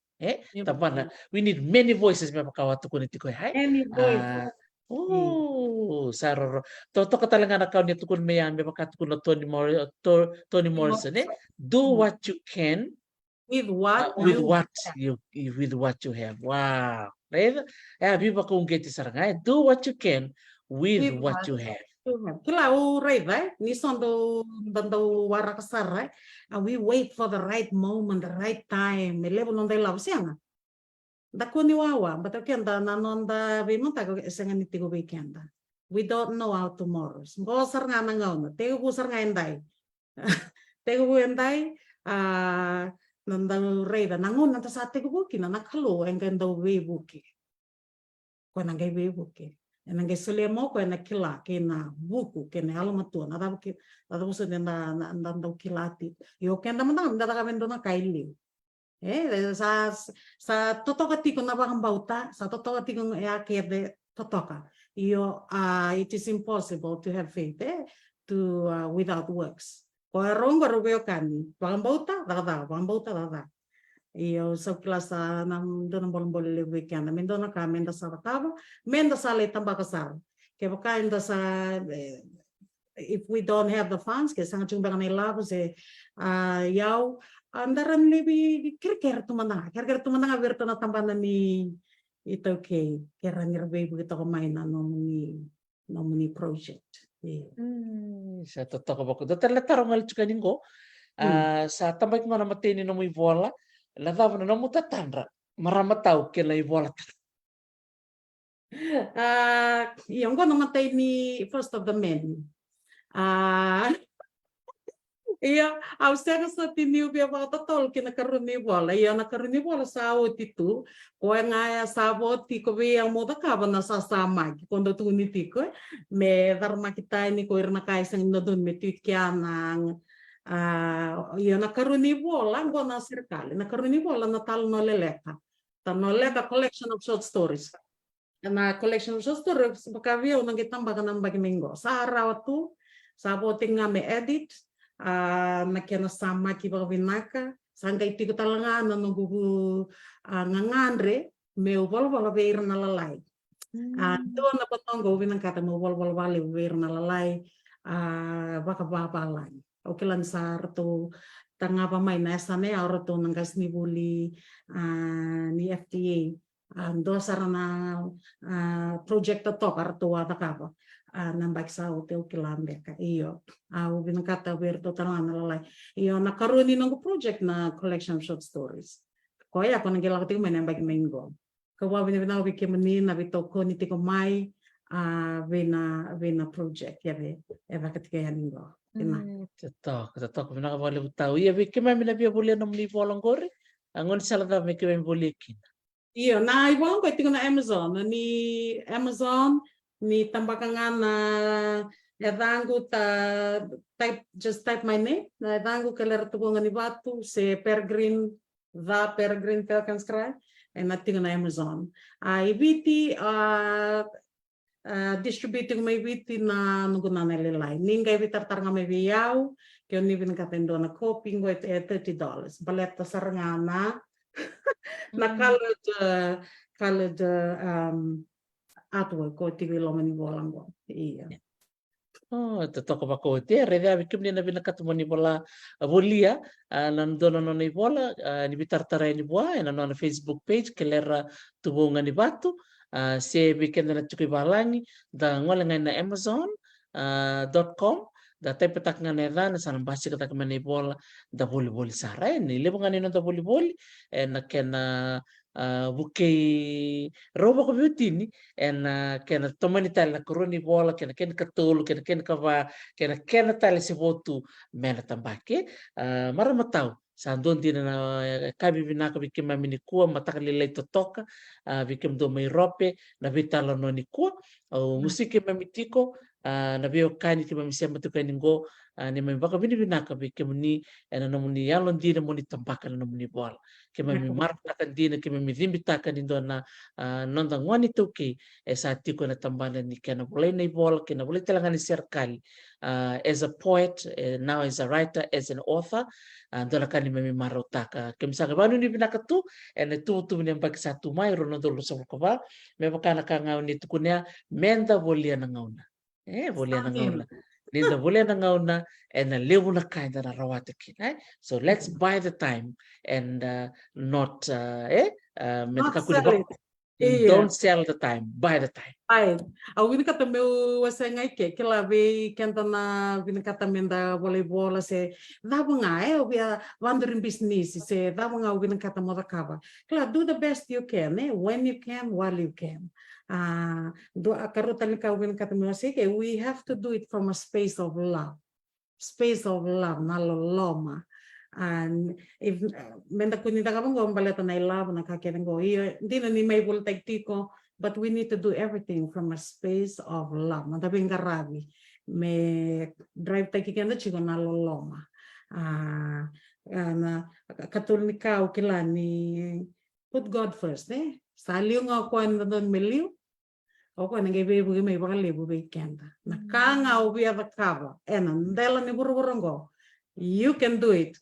A: tapana we need many voices me pakawatu ko nitiko hai saroro toto ka talaga na kaun nitukun me yan me pakatukun na Toni Morrison do what you can
C: with what
A: you have wow right biba kung geti sarangay do what you can with what you have.
C: Kila right, ni sondo bando wara kasar, right? And we wait for the right moment, the right time. Level non dai law sianga. Da kuni wawa, but kenda na non da we monta ko senga nitigo weekenda. We don't know how tomorrow. Ngo sar nga nangaw, tego ko sar nga enday. Tego ko enday nanda reda nangon nanta sa tego ko kina nakalo engendo we buki. Ko nangai we buki. Nangge solemo ko na kila kena buku kena alamatua na dapat usa na nandang kilati yo kenda mandang ndata kami do na kaili sa totokati ko na bakang bauta sa totokati ko ya kede totoka yo it is impossible to have faith to without works ko rongo rubeo kani bakang bauta dada iyo sa klasa nam do na bolong le weekend mendo na menda sa taba menda sa le tamba kasar ke baka inda sa if we don't have the funds, kaya sangat chung baka nila kasi yaw andaran lebih kira-kira tumanda berto na tambanan ni ito okay kira nirbe begitu kemainan nomini project.
A: Sa totoo ba ko? Dottor la tarong al chukaningo. Sa tambay ko na matini no mo ibola. La dava na mo tatandra. Maramatau ke la ibola.
C: Yung ko namatay ni first of the men. Iya, ausega sa tiniu bia bata tol kina karuni bola. Iya na karuni bola sa awot itu. Ko nga sa awot ko bia moda kaba na sa sama. Kondo tu ni tiko me dharma kita ni ko irna kaisang nodun me tuit kya nang iya na karuni bola go na serikali. Na karuni bola na tal no leleka. Tal no leleka collection of short stories. Na collection of short stories bakavia unang kitamba kanang bagi minggo. Sa araw tu sa boting nga me edit nakiana sama ki vinaka sangga iti talanga na nugu ngangandre me ubol beir na lalai do na patongo winang kata mo ubol wali beir na lalai baka babalan okilan sar to tanga pa may nasa ne auro to nang gas ni buli ni FDA do sarana project to kartu ata kapa nambak sa hotel kilambe ka iyo binakata berto tangan lalai iyo nakaruni ng project na collection of short stories koya ko nang gilakati mo nambak minggo kawa binabinaw bikimani na bitoko ni tiko mai vena project yabe eva katika minggo
A: Totoo binakabali butaw. Iya bikima minabia buli na mli volongori. Angon salada bikima buli kin.
C: Iyo na ibang ko tiko na Amazon ni tambakangan na edangu type my name na edangu keler tubungan ni batu se Peregrine Falcons Cry and nating na Amazon ibiti distributing may ibiti na nunguna na lilay ninga ibitar nga may biyaw kaya ni binakatendo na coping go $30 baleta sarangana na colored atwa ko tigi lomani bolang ko iya
A: Totoo ba ko te reda bikim ni nabi nakatumo ni bola bolia nandono no ni bola ni bitartara ni boa na no Facebook page kelera tubungan ni batu se bikin na chuki balangi da ngolenga na Amazon.com da tay petak nga nera na sanang basi katak mani bola da boli saray ni libungan ni no da boli na kena bukai roba ko biutini en kena tomani tala koroni bola kena katulu kena kava kena tala se votu mena tambake maramatau sandon dina na kabi binaka bikim mamini kuwa matakalilay totoka bikim do may rope na bitala no ni kuwa musiki mamitiko na bio kani ki mamisia matukaningo ni mambaka binaka bikim ni ena namuni yalon dina moni tambaka na namuni bola kema mi martakan dina kema mi zimbitakan indo na nonda ngwani tuki sa tiko na tambana ni kena boleh na bola kena boleh telangan ni serikali as a poet now as a writer as an author dola kani mami marotaka kemsa banu ni binaka tu ene tu ni mbaki satu mai rono dolo so ko me bakana ka ngawni tukunya menda bolia na ngawna bolia na ngawna Linda boleh na ngauna and lewu na kinda na rawatakin. So let's buy the time and not don't sell the time, buy the time.
C: Ai, au vinakata meu wasengai ke la be kenta na vinakata menda bola se dava nga obia wandering business se dava nga vinakata moda kaba. Kla do the best you can, when you can, while you can. Do akarutan ka vinakata meu se ke we have to do it from a space of love. Space of love na loma. And if menda kunita ka mo baleta na love na kakenen go iyo hindi na ni may voltage tiko. But we need to do everything from a space of love. Matabing karabi. Me drive tayo kikenda chiko na loloma. Katulad ikaw kila ni put God first. Saliw nga ako na doon miliw. Ako na gaybe may bakalibo bay kenda. Nakanga ubi at kaba. Ndela ni buru-burungo. You can do it.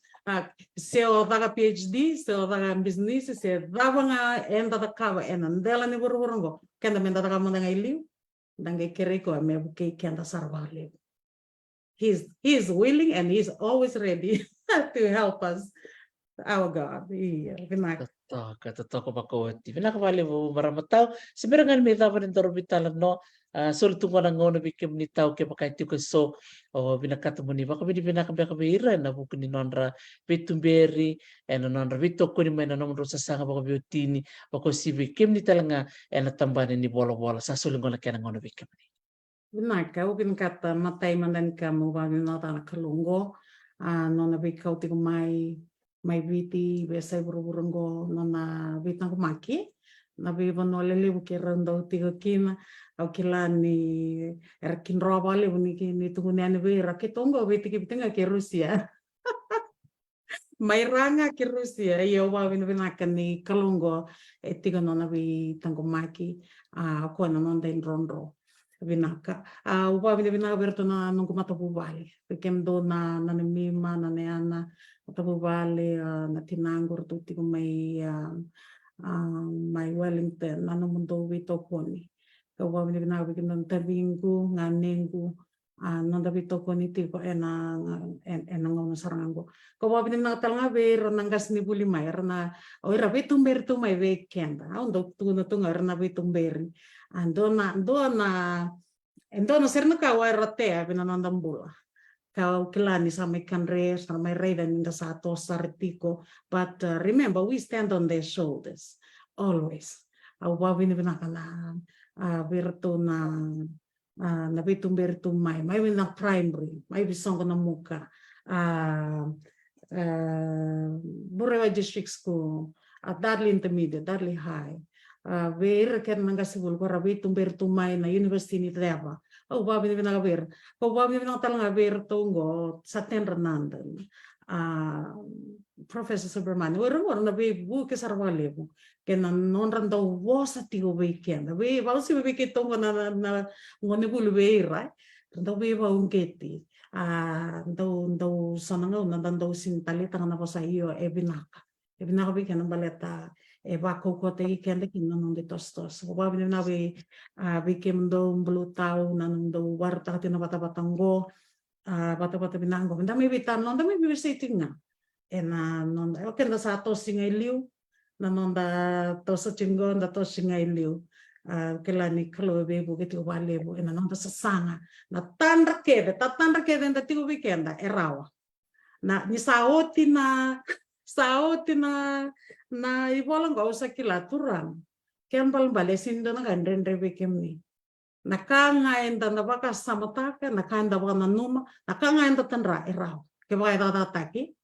C: Se o daga PhD, se o daga business, se dava nga enda da kava ndela ni buru-burungo. Kenda menda daga mo nga iliw. Dangay kiriko me buki kenda sarwali. he's willing and he's always ready to help us. Our God. Iya, benar.
A: Totoo pakoti. Pinakavali vo maramatau. Sebenarnya may tava ng dorbital no. Sul tungo na ngono bikim ni tao ke pakai tu so o binakata mo ni baka bini binakabira na buku ni nonra petumberi ena nonra vito ko ni mena nomro sa sanga baka biotini baka si bikim ni talanga ena tambani ni bola sa sul ngono kena ngono bikim ni.
C: Benar, kau kata matai mandan kamu bagi nota na kalungo, nona bikau tiku mai viti besa burunggo nona bitang kumaki, nabi banole lebu kerando tiga kina, au kilani erkin roba lebu ni tunggu ni bera ketongo biti kitinga ke Rusia. Mairanga ke Rusia, iyo wa binakan ni kalungo, tiga nona bitang kumaki, ako na nonda in rondo. Vinaka upa vinaka berto na nung kumata bubali pekem do na mima na neana mata bubali na tinangor tutti ko may Wellington na mundo wito koni upa vinaka pekem do tabingku nganengku nonda wito koni tipo ena ngono sarango ko upa vinaka talanga ver nangas ni buli mai na ora vitum bertu mai weekend ondo tunga na vitum beri Andona ser na kawa ratea pinanandang bula. Kau kilani sa may kanre, sa may raven in the sato sartiko. But remember, we stand on their shoulders always. Wabi ni pinakana virtu na bitum virtu may na primary, may bisong ko na muka. Burewa district school, Darli intermediate, Darli high. Ver ker nanga sigul ko rabi tumber tumay na university ni Treva. Oh babi ni binaka ver. Ko babi ni binaka talanga ver tungo sa tenranandan. Professor Superman. Wala na be buke sarwale mo. Kena nonran daw wasa tigo weekend. Be bawsi be kitongo na ngone bulu be right. Daw be ba ungketi. Daw sananga daw sintali tanga na sa iyo ebinaka. Ebinaka be kana baleta bako kote ikende kino nung ditostos. Kuba bina bikim do blutau nanung do warta tina bata-batango bata-bata binanggo. Nda may bitan nonda may bibisiting nga. Nonda okay na sa to singay liu na nonda to sa chingo nda to singay liu. Kelani kalo bebu kiti ubalebu nonda sa sanga na tandra kede nda tigo weekenda erawa. Na ni saoti na ibolang gak usah kilaturan ken paling balesin do na ganden rebekem ni nakangain dan baka samataka nakanda baka numa nakangain da tanra erau ke baka tataki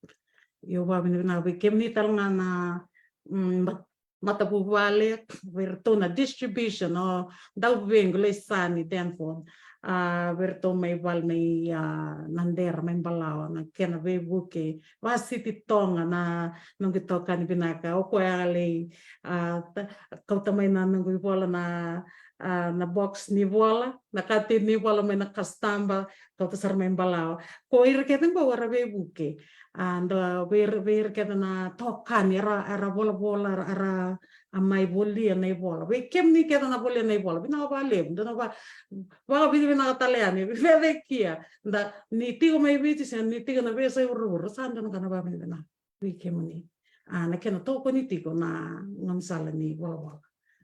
C: yo ba bina bekem ni talanga na mata bubale verto na distribution o daw bengole sani tenfon verto may bal may nander may balaw na kena bebuke wasiti tonga na nung gito kan binaka o kuya ali kau tamay na nung bola na box ni bola nakati ni bola may nakastamba kau tasar may balaw ko irketen ba wara bebuke and ver keta na tokan era bola era amai boli na bola we kem ni keta na boli na bola bina ba lem do na ba bina taliani vede kia da ni tigo mai biti sen ni tigo na besa uru sanda na kana ba bina we kem ni na kena to ko ni tigo na ngam sala ni bola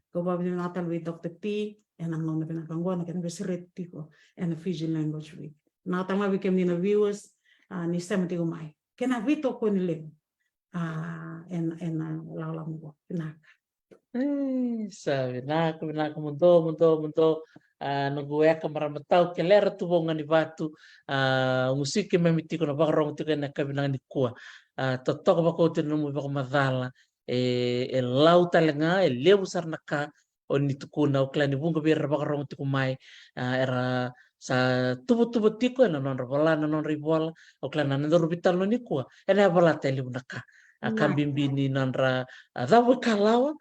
C: ko ba bina tal we Dr. T and ang nona bina kangwa na kena besret tigo and Fijian language week na tama we kem ni na viewers ni sema tigo mai kena vito ko ni lem en lalam ko bina
A: Sabi na mundo nag-uweka maramatao kelera tubongan ni batu musiki mamiti ko na bakarong tika na kabinang ni kuwa totoo ba ko tinamo ba ko madala lau talanga lebu sarnaka o ni tukuna o klani bunga bira bakarong tiko mai era sa tubo tiko na non ribola o klana na rubital no ni kuwa ena bala tele bunaka kambimbini nanra dawo kalawa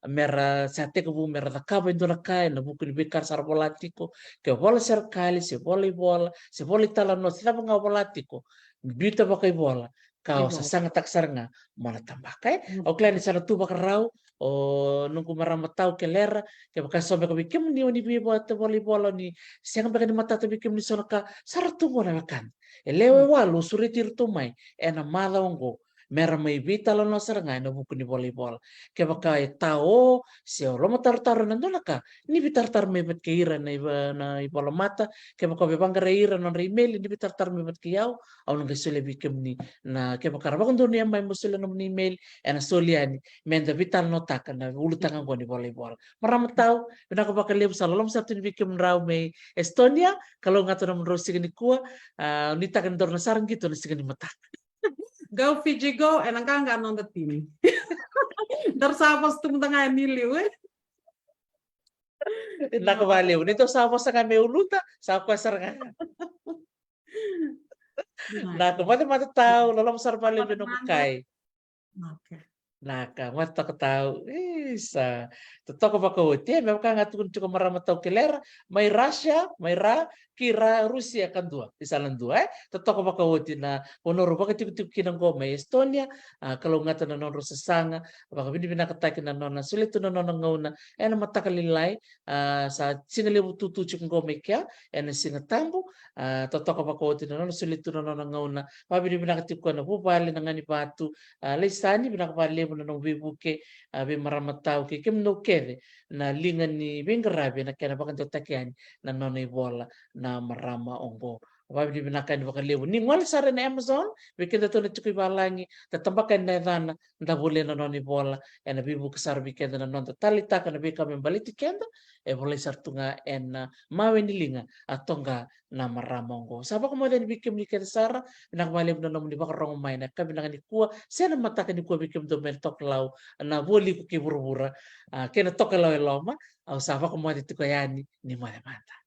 A: mera sate ko mera takaba indo naka na buku ni bekar sar volatiko ke bola serkali se voleibol se volitala no sila nga volatiko bita ba kay bola kau sa sanga taksar nga mana tambah kay o klani sara tu bakarau o nungku maramatau kelera ke baka sobe ko bikim ni oni bi buat volleyball ni siang baka ni mata bikim ni sonaka saratungo na kan elewe walu suritir tumai ena mala ongo mera mai vita lo no serangai no buku ni volleyball ke baka e tao se o lomo tar na ndolaka ni bitar me bet ke ira na i bola mata ke baka be bangare ira no email ni bitar me bet ke yau au no gesele bikim ni na ke baka rabang dunia mai musule no ni email ena soliani menda vital no taka na ulu tanga go ni volleyball marama tau bina ko baka lebu salolom satu ni bikim rau me Estonia kalau ngato na menurut sigini kuah ni takan dorna sarang gitu na sigini mata
C: Go Fiji go, enang ka nggak nonton tim. Tersapos tum tengah niliu.
A: na ko valeu nito sa sa kami uluta sa ko sarang na ko mata tau lolom sar valeu no kai
C: Oke.
A: Naka, mata ko tau, isa. Totoko baka hote, memang kan ngatukun cukup marama tau kelera, mai Russia, mai kira Rusia kan dua, isalan dua, totoko baka hote na honoro baka tipu-tipu kinang go mai Estonia, kalau ngata na nonro sesanga, baka bini bina kataki na nona, sulit na nona ngauna, ena mata kalilai, sa singali tutu cukup go mai kia, ena singa tambu, totoko baka hote na nona, sulit na nona ngauna, bini bina katipu na bubali na ngani batu, leisani bina kapale na nong bibuke be maramatau ke kem no keve na lingan ni bengarabe na kena bakan totakian na nonai bola na marama ongo wa di binakan bakan lewu ni ngwal sare na Amazon be kenda to na tukui balangi tatambakan na dana nda bole na nonai bola ena bibu kesar bi kenda na non talita kana be kame baliti kenda e boleh sartunga en mawe ni linga atau enggak na marama ongo saba ko mo den bikim ni kenda sara binak bale na nom di bakar rong mai na ka binak ni kuwa sena mata ka ni kuwa bikim do men tok lau na boli ku ki bura-bura kena tok lau loma au sava ko mo di tukayani ni mata mata